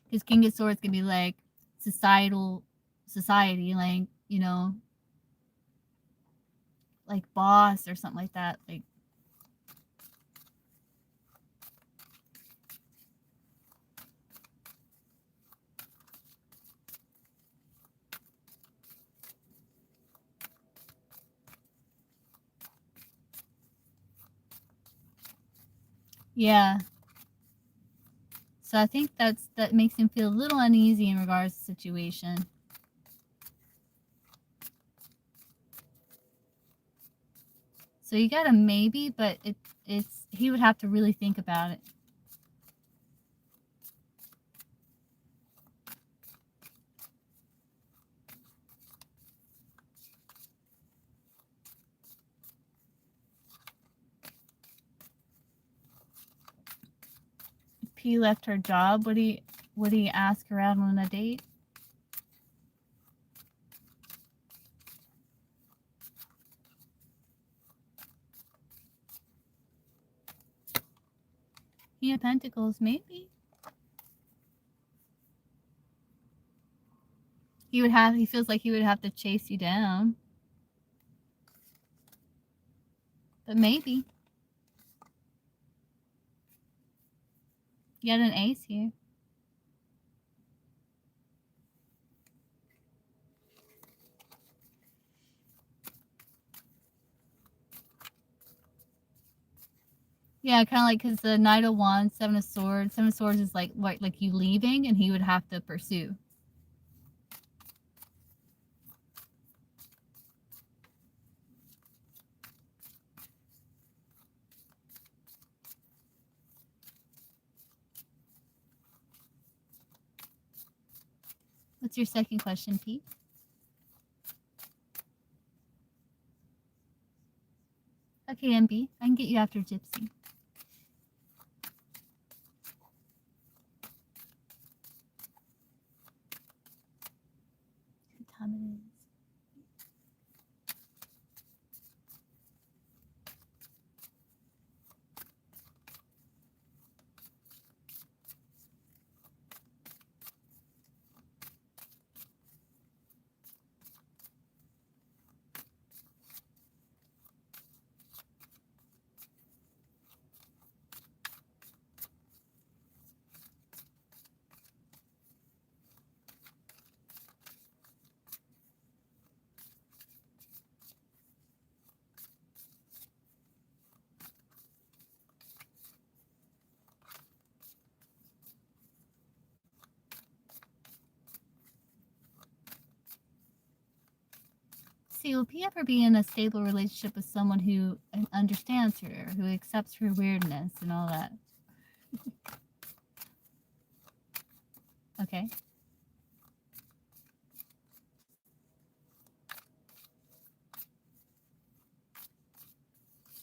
Because King of Swords can be like society, like, you know, like boss or something like that. Like, yeah. So I think that makes him feel a little uneasy in regards to the situation. So you got a maybe, but it's he would have to really think about it. If P left her job, would he ask her out on a date? King of Pentacles, maybe. He feels like he would have to chase you down. But maybe. You had an ace here. Yeah, kind of like because the Knight of Wands, Seven of Swords. Seven of Swords is like you leaving, and he would have to pursue. What's your second question, Pete? Okay, MB, I can get you after Gypsy. What time it is? See, will P ever be in a stable relationship with someone who understands her, who accepts her weirdness and all that? Okay.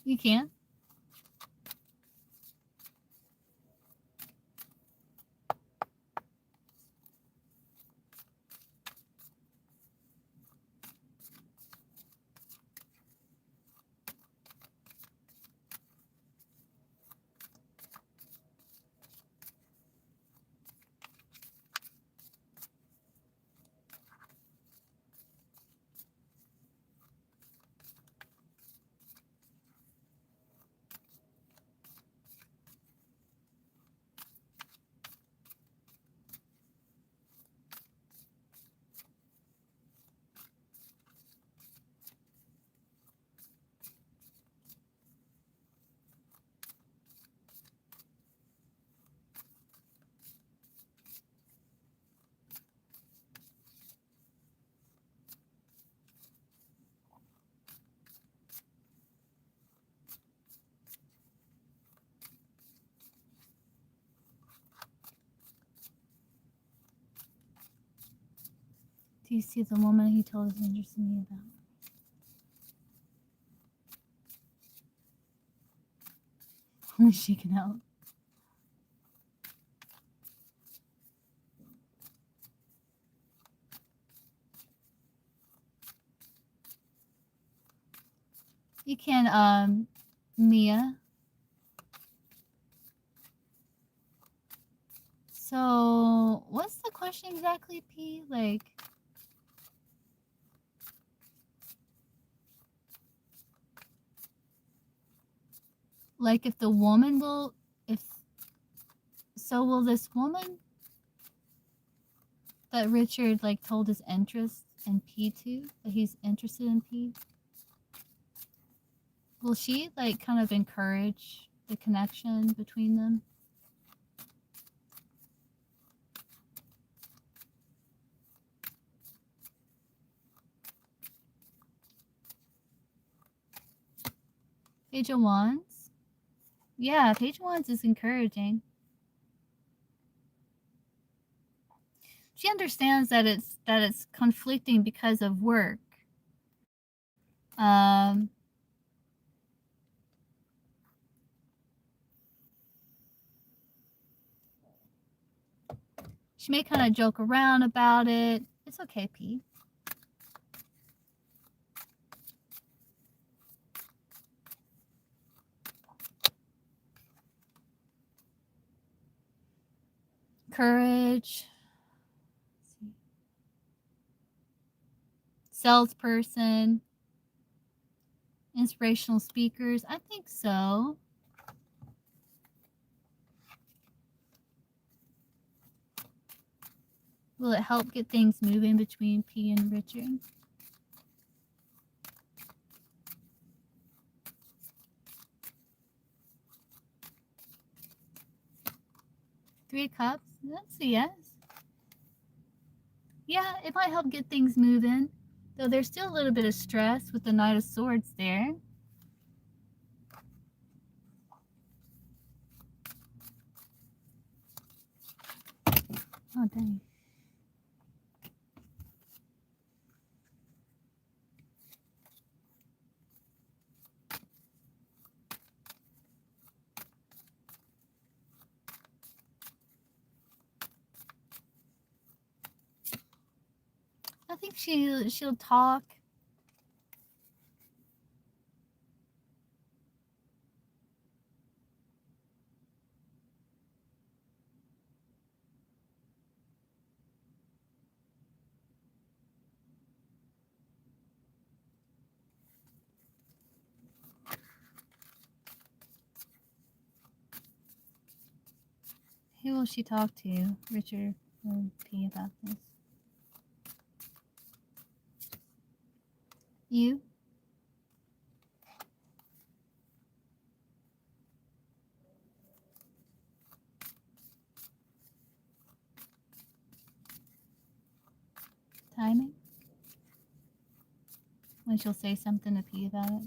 You can. Do you see the woman he told his interest in me about? Only she can help. You can, Mia. So, what's the question exactly, P? Like if the woman will, so will this woman that Richard told his interest in P to, that he's interested in P, will she kind of encourage the connection between them? Page of Wands? Yeah, Page of Wands is encouraging. She understands that it's conflicting because of work. She may kind of joke around about it. It's okay, P. Courage. salesperson, inspirational speakers. I think so. Will it help get things moving between P and Richard? Three of Cups. That's a yes. Yeah, it might help get things moving. Though there's still a little bit of stress with the Knight of Swords there. Oh, dang. I think she'll talk. Who will she talk to, Richard or P, about this? You? Timing? When she'll say something to P about it?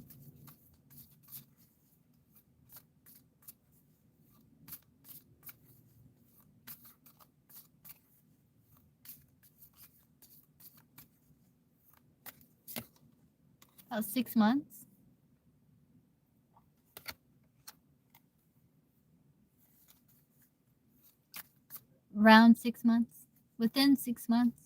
About 6 months. Around 6 months. Within 6 months.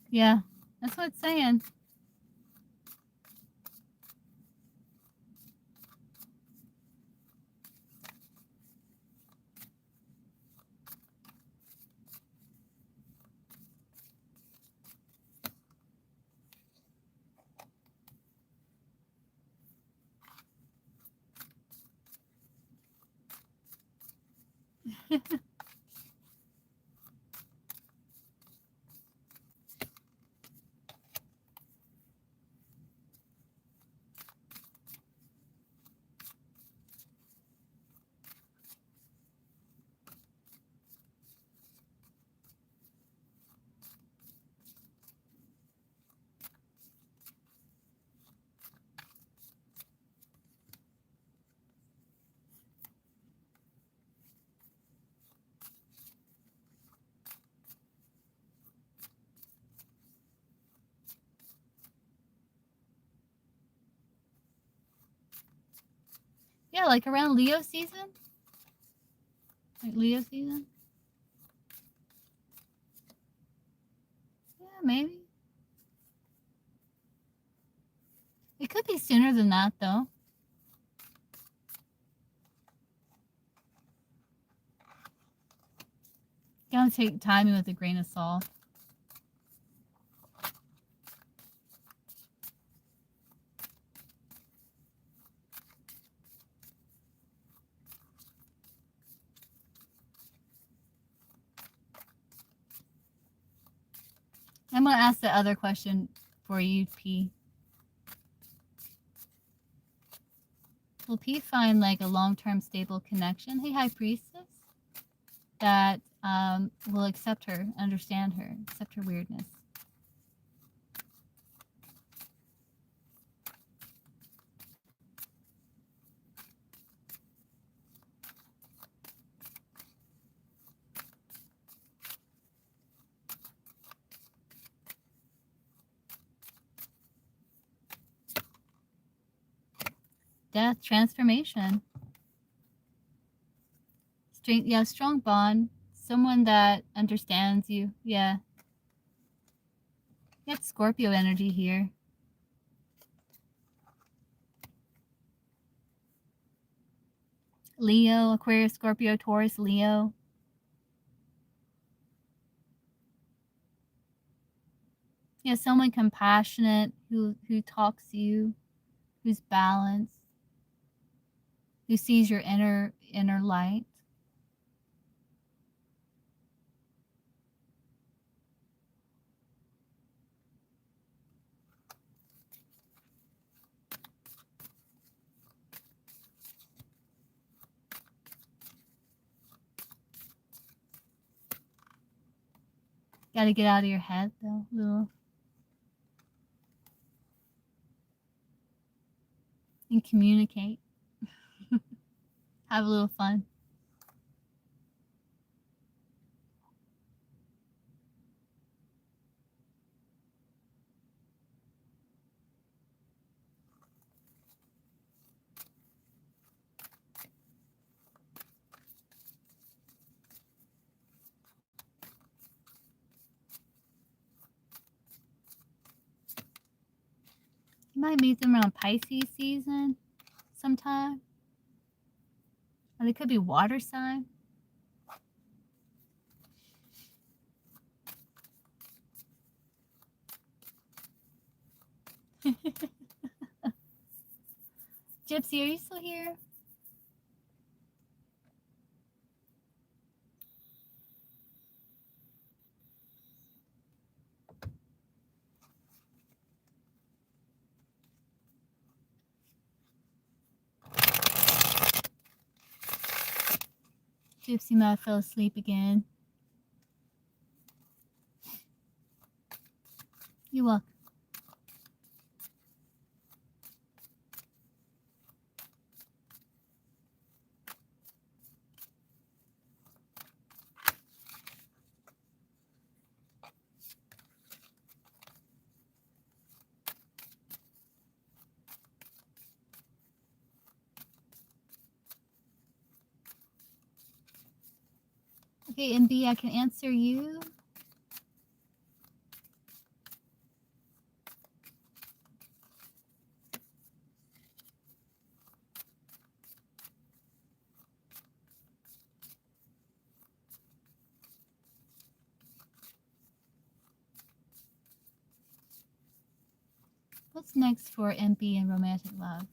Yeah, that's what it's saying. Yeah, like around Leo season? Like Leo season? Yeah, maybe. It could be sooner than that, though. You gotta take timing with a grain of salt. I'm gonna ask the other question for you, P. Will P find like a long-term stable connection? Hey, High Priestess, that will accept her, understand her, accept her weirdness. Death, transformation. Strength, yeah, strong bond. Someone that understands you. Yeah. You got Scorpio energy here. Leo, Aquarius, Scorpio, Taurus, Leo. Yeah, someone compassionate who talks to you, who's balanced, who sees your inner light. Got to get out of your head though, little, and communicate. Have a little fun. You might meet them around Pisces season sometime. Or they could be water sign. Gypsy, are you still here? Gypsy might fell asleep again. You're welcome. Okay, and B, I can answer you. What's next for MP and romantic love?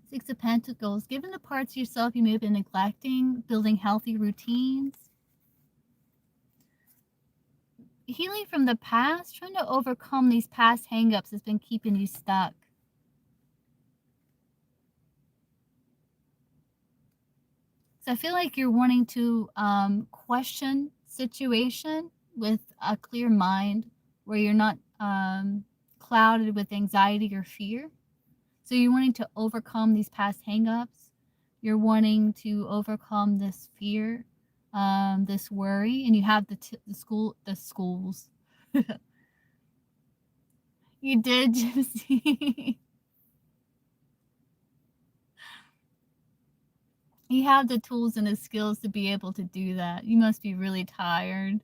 Six of Pentacles. Given the parts of yourself you may have been neglecting, building healthy routines. Healing from the past, trying to overcome these past hangups that's been keeping you stuck. So I feel like you're wanting to question situation with a clear mind where you're not clouded with anxiety or fear. So you're wanting to overcome these past hangups. You're wanting to overcome this fear, this worry, and you have the schools. You did, Gypsy. You have the tools and the skills to be able to do that. You must be really tired.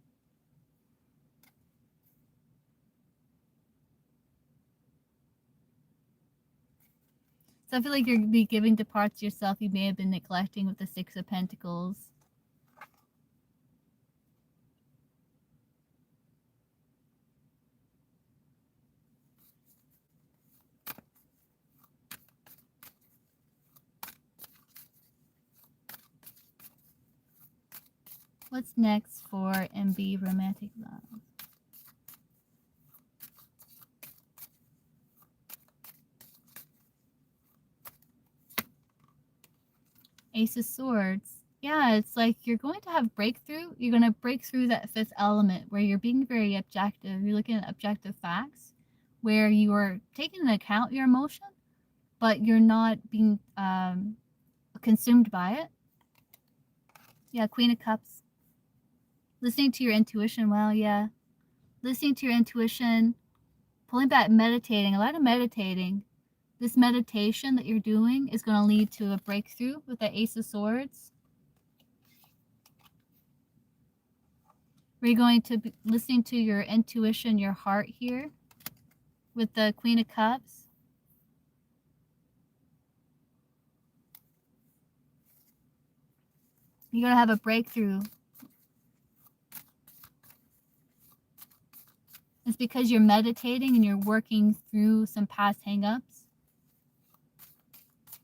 So I feel like you're going to be giving to parts of yourself you may have been neglecting with the Six of Pentacles. What's next for MB romantic love? Ace of Swords. Yeah, it's like you're going to have breakthrough. You're going to break through that fifth element where you're being very objective. You're looking at objective facts where you are taking into account your emotion, but you're not being consumed by it. Yeah, Queen of Cups. Listening to your intuition. Well, yeah. Listening to your intuition, pulling back, meditating, a lot of meditating. This meditation that you're doing is going to lead to a breakthrough with the Ace of Swords. We're going to be listening to your intuition, your heart here with the Queen of Cups. You're going to have a breakthrough. It's because you're meditating and you're working through some past hangups.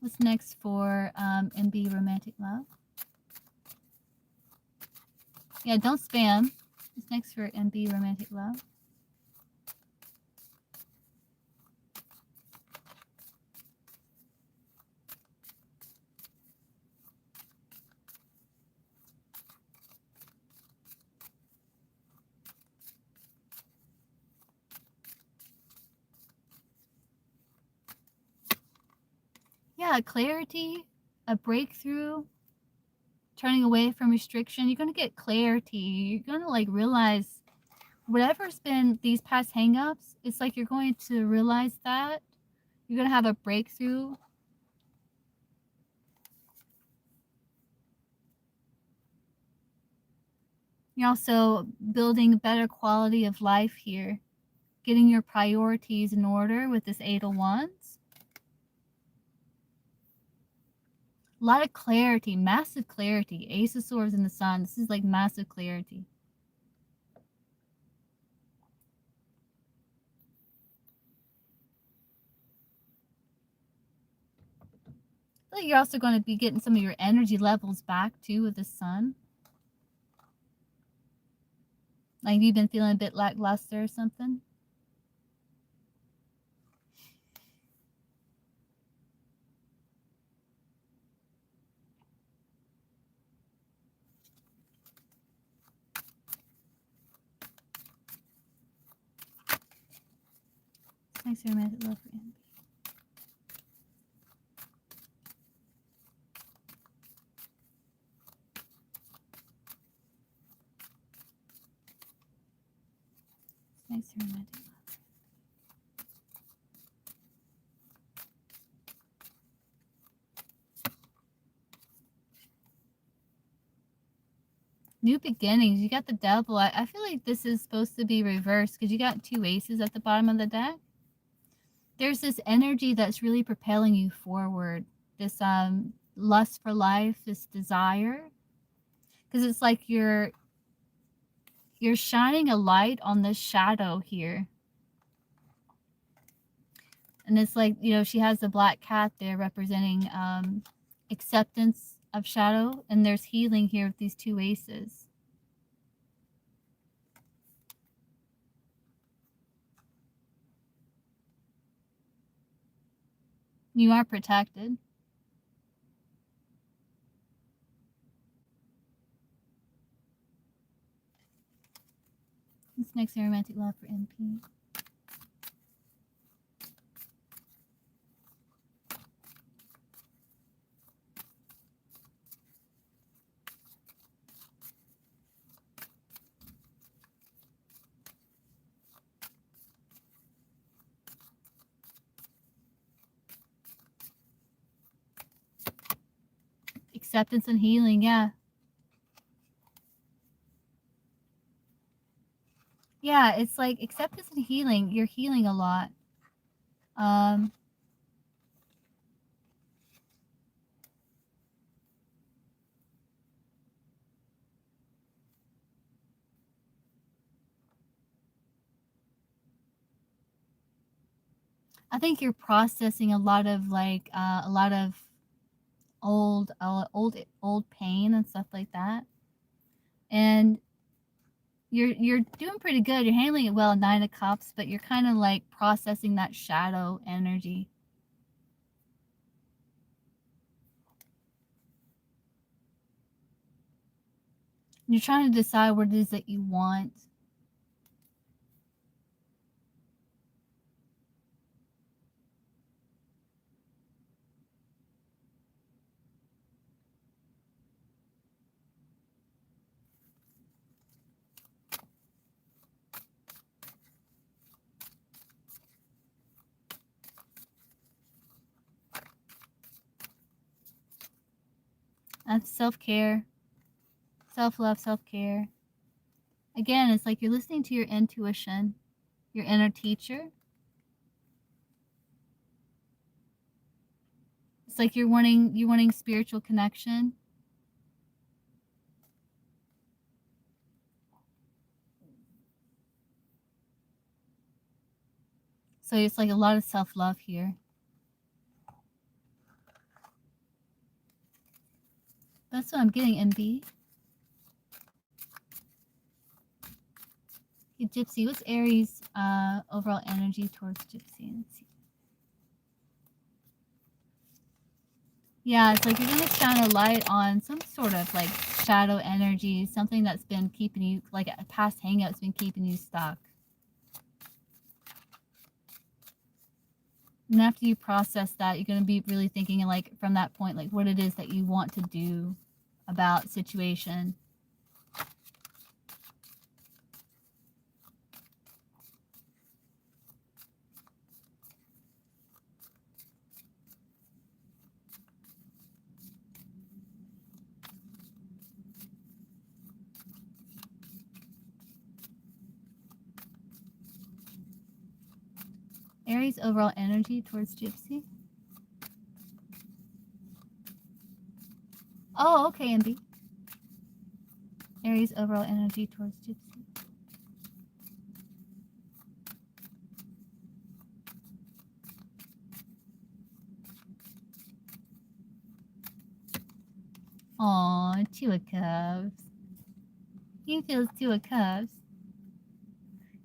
What's next for MB Romantic Love? Yeah, don't spam. What's next for MB Romantic Love? Yeah, clarity, a breakthrough, turning away from restriction. You're going to get clarity. You're going to like realize whatever's been these past hangups, it's like you're going to realize that. You're going to have a breakthrough. You're also building a better quality of life here, getting your priorities in order with this Eight of Wands. A lot of clarity, massive clarity. Ace of Swords and the Sun. This is like massive clarity. I feel like you're also going to be getting some of your energy levels back too with the Sun. Like you've been feeling a bit lackluster or something. Thanks for romantic love for Andy. Thanks for romantic love. New beginnings. You got the Devil. I feel like this is supposed to be reversed because you got two aces at the bottom of the deck. There's this energy that's really propelling you forward. This lust for life, this desire. Because it's like you're shining a light on this shadow here. And it's like, you know, she has the black cat there representing acceptance of shadow. And there's healing here with these two aces. You are protected. What's next in romantic love for MP? Acceptance and healing, yeah. Yeah, it's like acceptance and healing. You're healing a lot. I think you're processing a lot of like a lot of old pain and stuff like that, and you're doing pretty good. You're handling it well, Nine of Cups, but you're kind of like processing that shadow energy. You're trying to decide what it is that you want. That's self-care, self-love, self-care. Again, it's like you're listening to your intuition, your inner teacher. It's like you're wanting spiritual connection. So it's like a lot of self-love here. That's what I'm getting, MB. Okay, Gypsy, what's Aries' overall energy towards Gypsy? Let's see. Yeah, it's like you're going to shine a light on some sort of like shadow energy, something that's been keeping you, like a past hangout's been keeping you stuck. And after you process that, you're going to be really thinking, like, from that point, like, what it is that you want to do about situation. Aries' overall energy towards Gypsy. Oh, okay, MB. Aries' overall energy towards Gypsy. Aw, Two of Cups. He feels Two of Cups.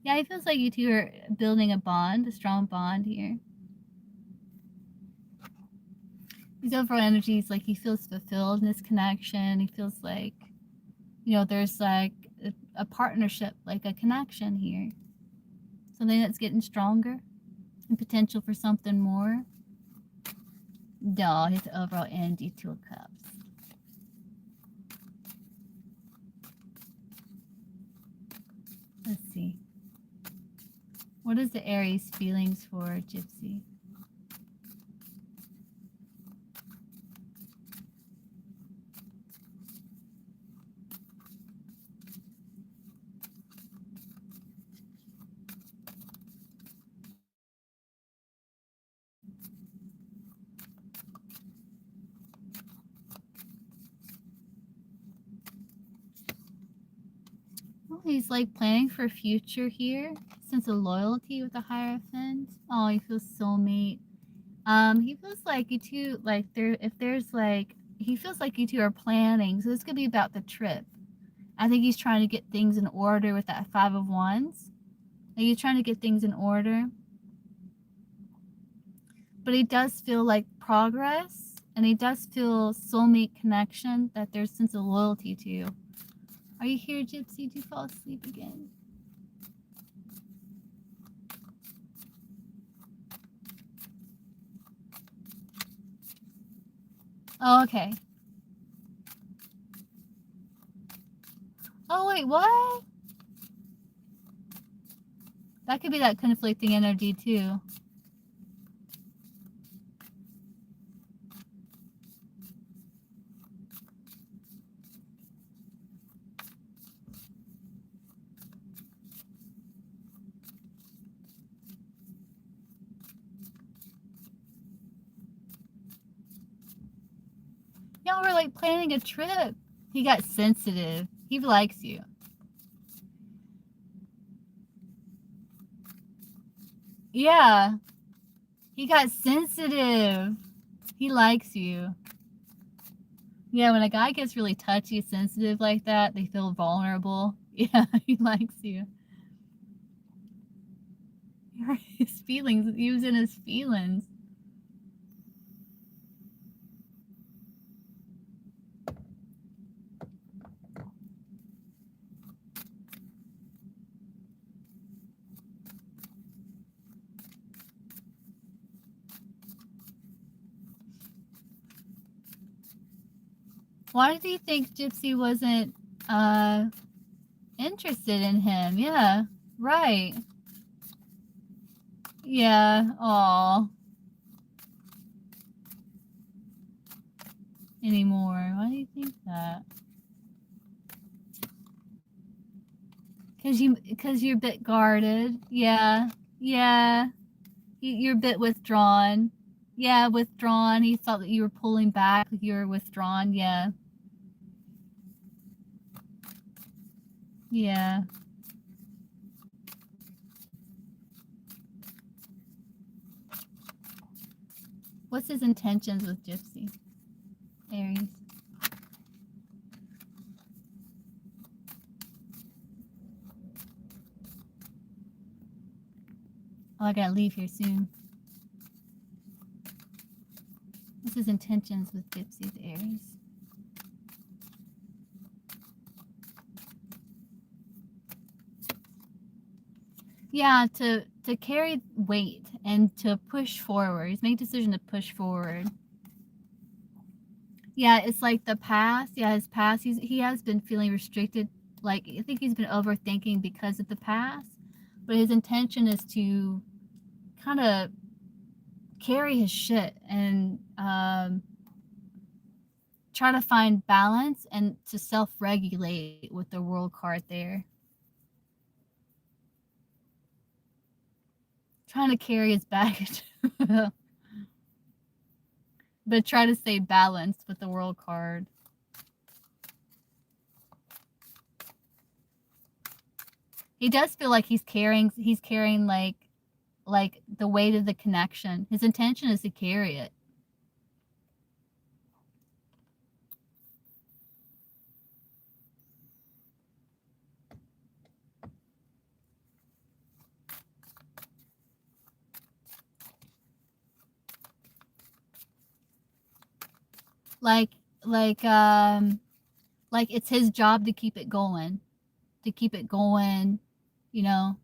Yeah, he feels like you two are building a bond, a strong bond here. His overall energy is like he feels fulfilled in this connection. He feels like, you know, there's like a partnership, like a connection here. Something that's getting stronger and potential for something more. No, his overall energy, Two of Cups. Let's see. What is the Aries feelings for Gypsy? Well, he's like planning for future here. Sense of loyalty with the Hierophant. Oh, he feels soulmate. He feels like you two, like if there's like, he feels like you two are planning. So this could be about the trip. I think he's trying to get things in order with that Five of Wands. Like he's trying to get things in order. But he does feel like progress, and he does feel soulmate connection, that there's sense of loyalty to you. Are you here, Gypsy? Do you fall asleep again? Oh, okay. Oh, wait, what? That could be that conflicting energy, too. Y'all were like planning a trip. He got sensitive. He likes you. Yeah. He got sensitive. He likes you. Yeah, when a guy gets really touchy, sensitive like that, they feel vulnerable. Yeah, he likes you. His feelings. He was in his feelings. Why do you think Gypsy wasn't interested in him? Yeah, right. Yeah, aw. anymore. Why do you think that? Because you're a bit guarded. Yeah. Yeah. You're a bit withdrawn. Yeah, withdrawn. He thought that you were pulling back, like you were withdrawn. Yeah. Yeah. What's his intentions with Gypsy? Aries. Oh, I gotta leave here soon. What's his intentions with Gypsy's Aries? Yeah, to carry weight and to push forward. He's made a decision to push forward. Yeah, it's like the past. Yeah, his past. He has been feeling restricted. Like I think he's been overthinking because of the past. But his intention is to kind of carry his shit and try to find balance and to self-regulate with the world card there. Trying to carry his baggage. But try to stay balanced with the world card. He does feel like he's carrying like the weight of the connection. His intention is to carry it. Like like um like it's his job to keep it going. To keep it going, you know.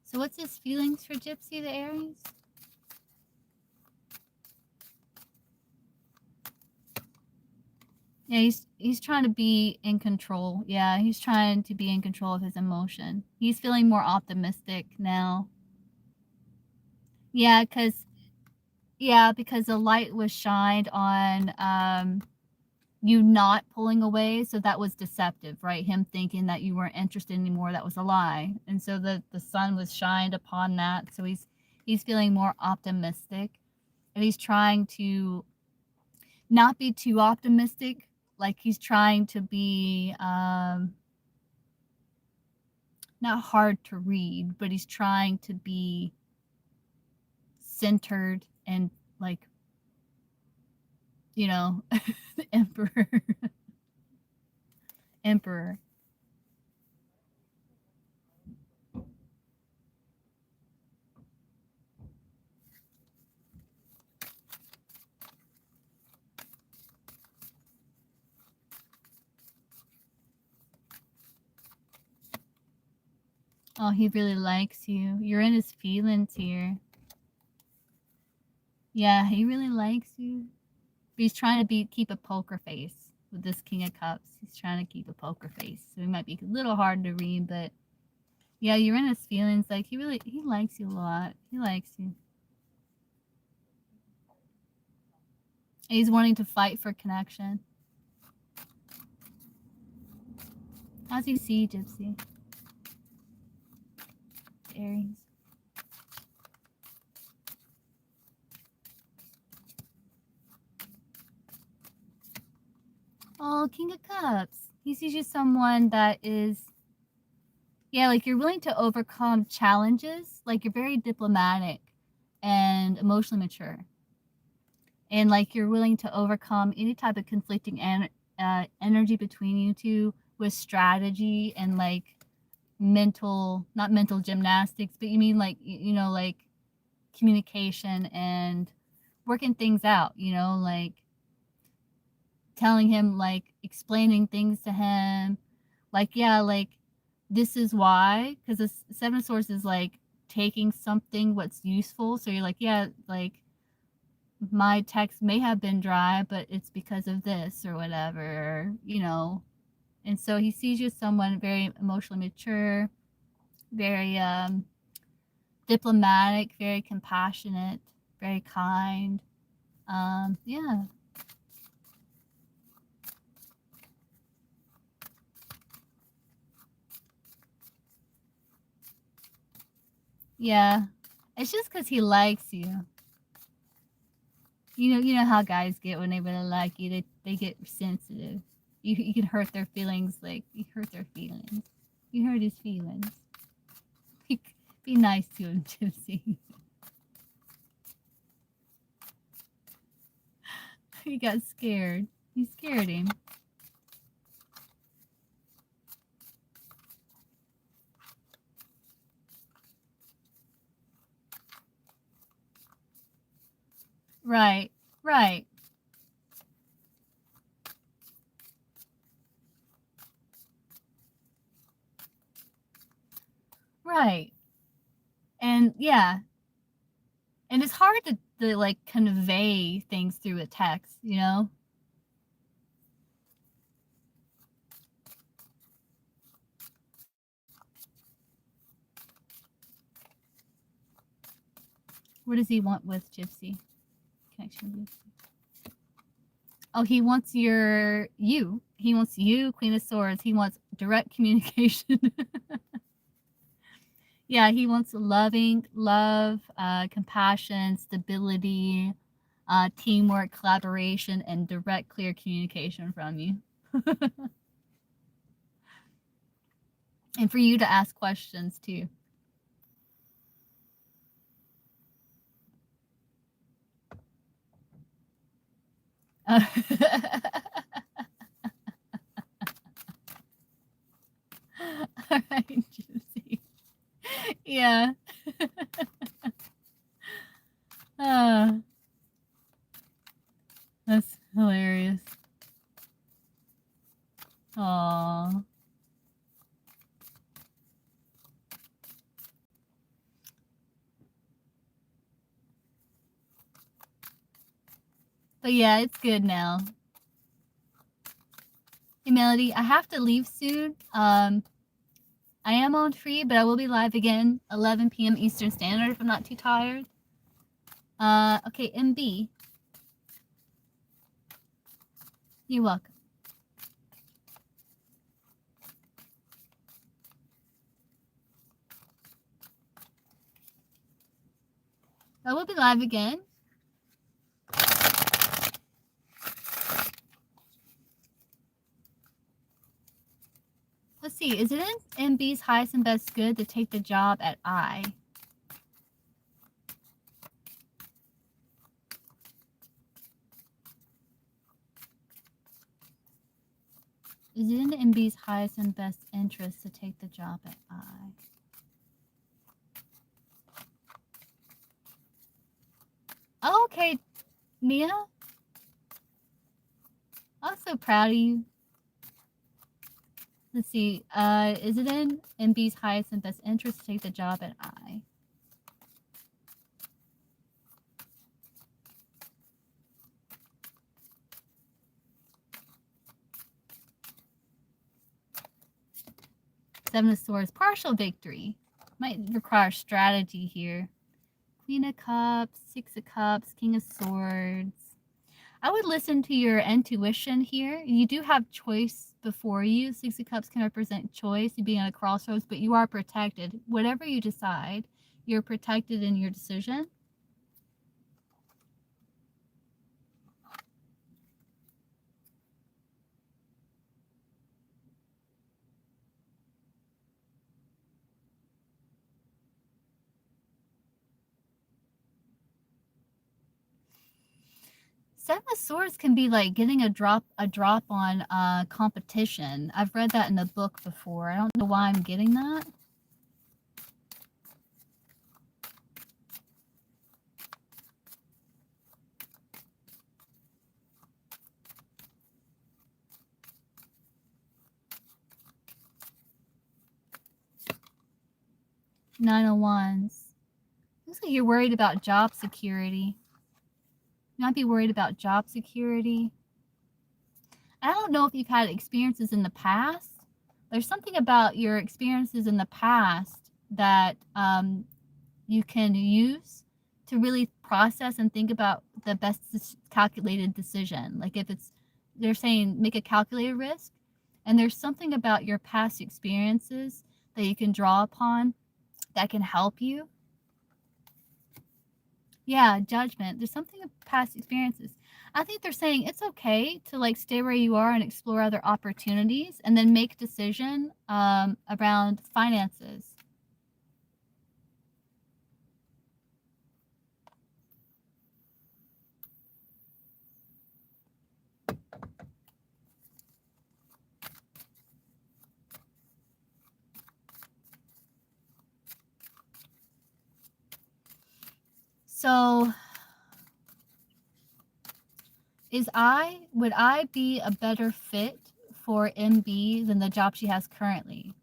So what's his feelings for Gypsy the Aries? Yeah, he's trying to be in control. Yeah, he's trying to be in control of his emotion. He's feeling more optimistic now. Yeah, because the light was shined on you not pulling away, so that was deceptive, right? Him thinking that you weren't interested anymore, that was a lie. And so the sun was shined upon that, so he's feeling more optimistic, and he's trying to not be too optimistic. Like he's trying to be not hard to read, but he's trying to be centered and like, you know, the emperor. Emperor. Oh, he really likes you. You're in his feelings here. Yeah, he really likes you. But he's trying to keep a poker face with this King of Cups. He's trying to keep a poker face. So he might be a little hard to read, but yeah, you're in his feelings. Like he likes you a lot. He likes you. And he's wanting to fight for connection. How's he see Gypsy? Aries. Oh, King of Cups. He sees you someone that is, yeah, like you're willing to overcome challenges. Like you're very diplomatic and emotionally mature. And like you're willing to overcome any type of conflicting energy between you two with strategy and like not mental gymnastics, but you mean like, you know, like communication and working things out, you know, like telling him, like explaining things to him, like, yeah, like this is why, because the Seven of Swords is like taking something what's useful. So you're like, yeah, like my text may have been dry, but it's because of this or whatever, you know. And so he sees you as someone very emotionally mature, very diplomatic, very compassionate, very kind. Yeah. Yeah. It's just because he likes you. You know how guys get when they really like you. They get sensitive. You can hurt their feelings, like you hurt their feelings. You hurt his feelings. Be nice to him, Gypsy. He got scared. You scared him. Right. Right. Right. And yeah. And it's hard to like convey things through a text, you know? What does he want with Gypsy? Connection with Gypsy. Oh, he wants you. He wants you, Queen of Swords. He wants direct communication. Yeah, he wants love, compassion, stability, teamwork, collaboration, and direct, clear communication from you. And for you to ask questions too. All right, Gypsy. Yeah. uh, that's hilarious. Aww. But yeah, it's good now. Hey, Melody, I have to leave soon. I am on free, but I will be live again 11 p.m. Eastern Standard if I'm not too tired. Okay, MB. You're welcome. I will be live again. Let's see, is it in MB's highest and best good to take the job at I? Is it in MB's highest and best interest to take the job at I? Oh, okay, Mia. I'm so proud of you. Let's see, is it in MB's highest and best interest to take the job at I? Seven of Swords, partial victory. Might require strategy here. Queen of Cups, Six of Cups, King of Swords. I would listen to your intuition here. You do have choice before you. Six of Cups can represent choice, you being at a crossroads, but you are protected. Whatever you decide, you're protected in your decision. Seven of Swords can be like getting a drop on competition. I've read that in a book before. I don't know why I'm getting that. Nine of Wands. Looks like you're worried about job security. You might be worried about job security. I don't know if you've had experiences in the past. There's something about your experiences in the past that you can use to really process and think about the best calculated decision. Like if it's, they're saying make a calculated risk, and there's something about your past experiences that you can draw upon that can help you. Yeah, judgment. There's something of past experiences. I think they're saying it's okay to like stay where you are and explore other opportunities, and then make decision around finances. So would I be a better fit for MB than the job she has currently?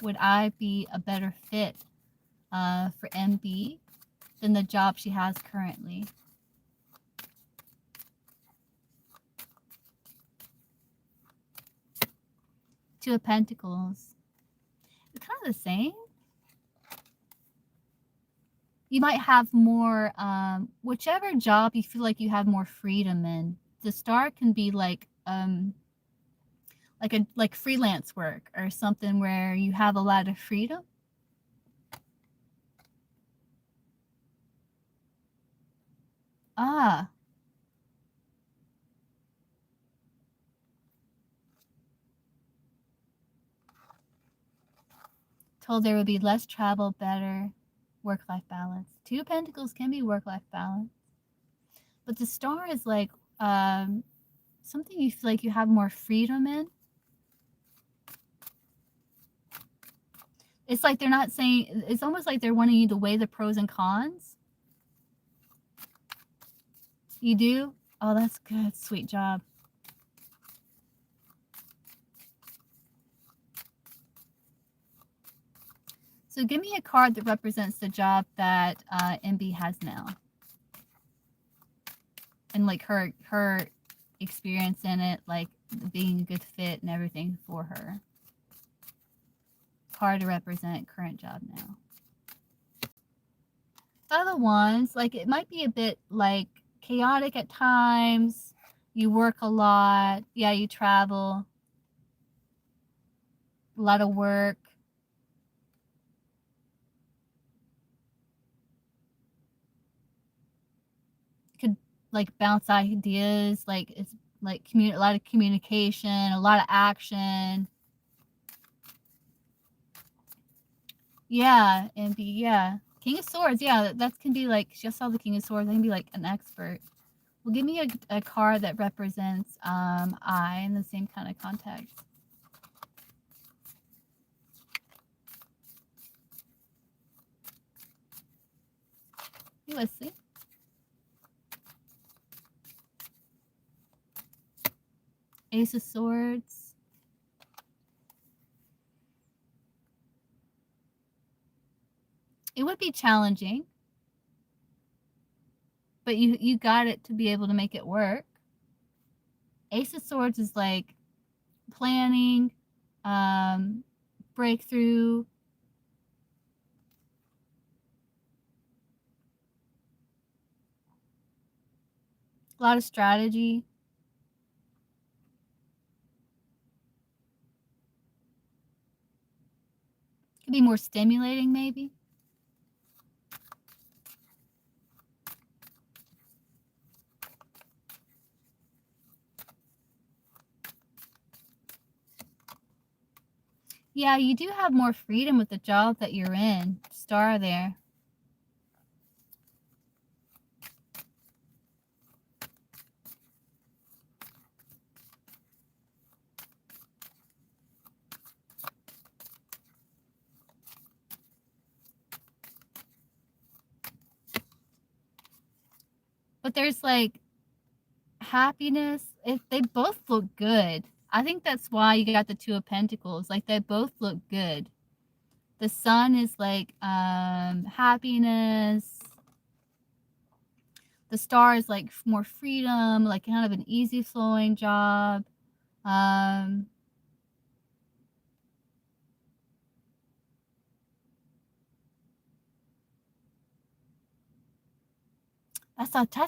Would I be a better fit for MB than the job she has currently? Two of Pentacles. It's kind of the same. You might have more, whichever job you feel like you have more freedom in. The star can be like freelance work or something where you have a lot of freedom. Ah. Told there would be less travel, better work-life balance. Two of Pentacles can be work-life balance. But the star is like something you feel like you have more freedom in. It's like they're not saying, it's almost like they're wanting you to weigh the pros and cons. You do? Oh, that's good. Sweet job. So give me a card that represents the job that MB has now. And like her experience in it, like being a good fit and everything for her. Card to represent current job now. Other ones, like it might be a bit like chaotic at times. You work a lot. Yeah, you travel. A lot of work. Could like bounce ideas. Like it's like a lot of communication, a lot of action. Yeah, and be, yeah. King of Swords, yeah, that can be like, just saw the King of Swords, that can be like an expert. Well, give me a card that represents I in the same kind of context. Let's see. Ace of Swords. It would be challenging, but you got it to be able to make it work. Ace of Swords is like planning, breakthrough. A lot of strategy. Could be more stimulating, maybe. Yeah, you do have more freedom with the job that you're in. Star there. But there's like happiness. If they both look good. I think that's why you got the Two of Pentacles. Like they both look good. The Sun is like happiness. The Star is like more freedom, like kind of an easy flowing job. That's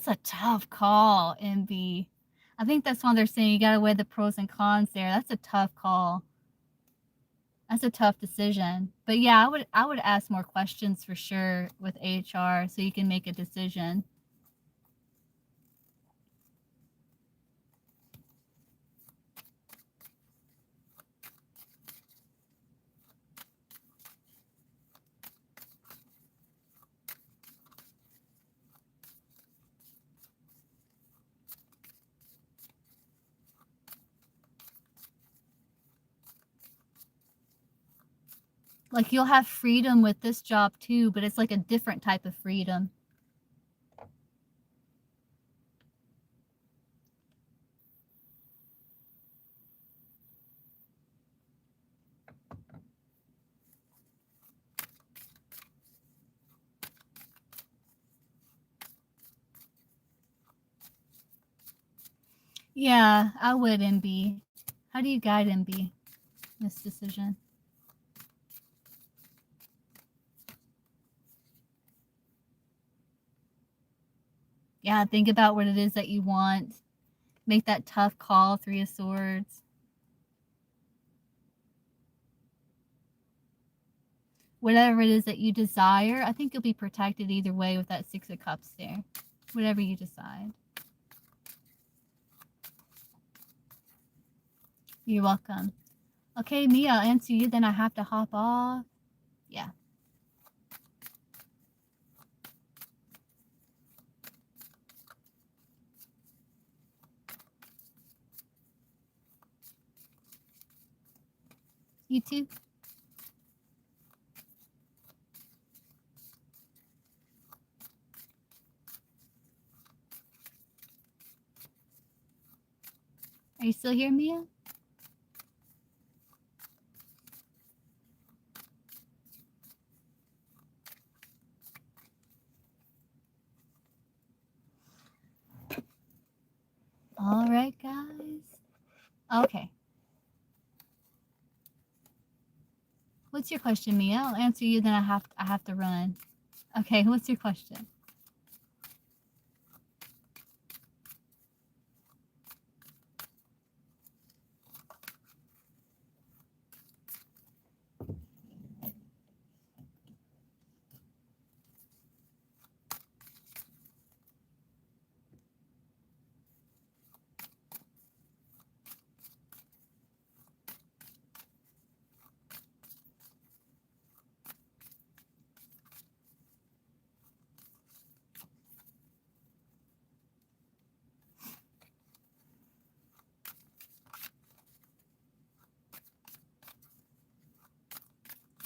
a tough call, MB. I think that's why they're saying you gotta weigh the pros and cons there. That's a tough call. That's a tough decision. But yeah, I would ask more questions for sure with HR so you can make a decision. Like you'll have freedom with this job too, but it's like a different type of freedom. Yeah, I would, MB. How do you guide MB in this decision? Yeah, think about what it is that you want. Make that tough call, 3 of Swords. Whatever it is that you desire, I think you'll be protected either way with that 6 of Cups there. Whatever you decide. You're welcome. Okay, Mia, I'll answer you, then I have to hop off. Yeah. You too? Are you still here, Mia? All right, guys. Okay. What's your question, Mia? I'll answer you, then I have to run. Okay, what's your question?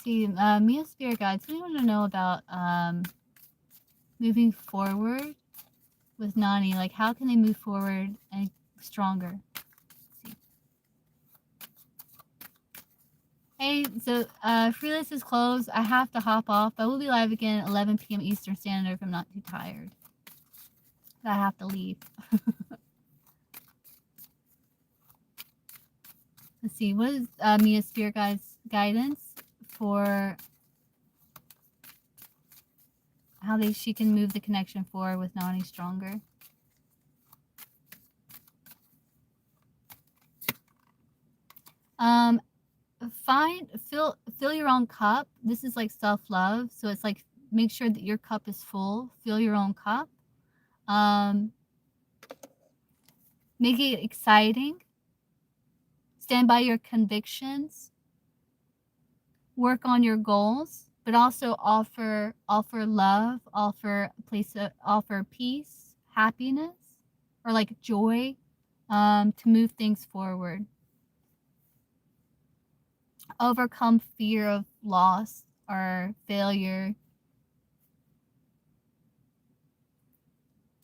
See, Mia Spirit Guides, we want to know about moving forward with Nani. Like, how can they move forward and stronger? Let's see. Hey, so Freelist is closed. I have to hop off, but we'll be live again at 11 p.m. Eastern Standard if I'm not too tired. I have to leave. Let's see, what is Mia's Spirit Guides guidance for how she can move the connection forward with Nani stronger? Fill your own cup. This is like self-love, so it's like make sure that your cup is full. Fill your own cup. Make it exciting. Stand by your convictions. Work on your goals, but also offer love, offer peace, happiness, or like joy, to move things forward. Overcome fear of loss or failure,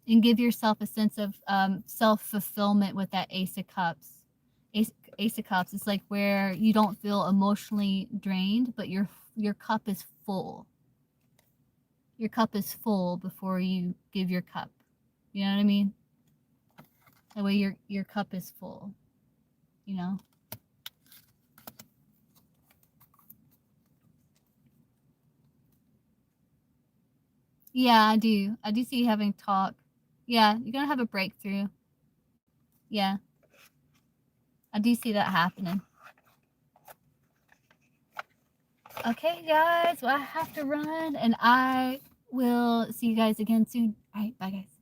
and give yourself a sense of self-fulfillment with that Ace of Cups. Ace of Cups is like where you don't feel emotionally drained, but your cup is full. Your cup is full before you give your cup. You know what I mean? That way your cup is full, you know? Yeah, I do. I do see you having talk. Yeah, you're gonna have a breakthrough. Yeah. I do see that happening. Okay, guys. Well, I have to run, and I will see you guys again soon. All right, bye, guys.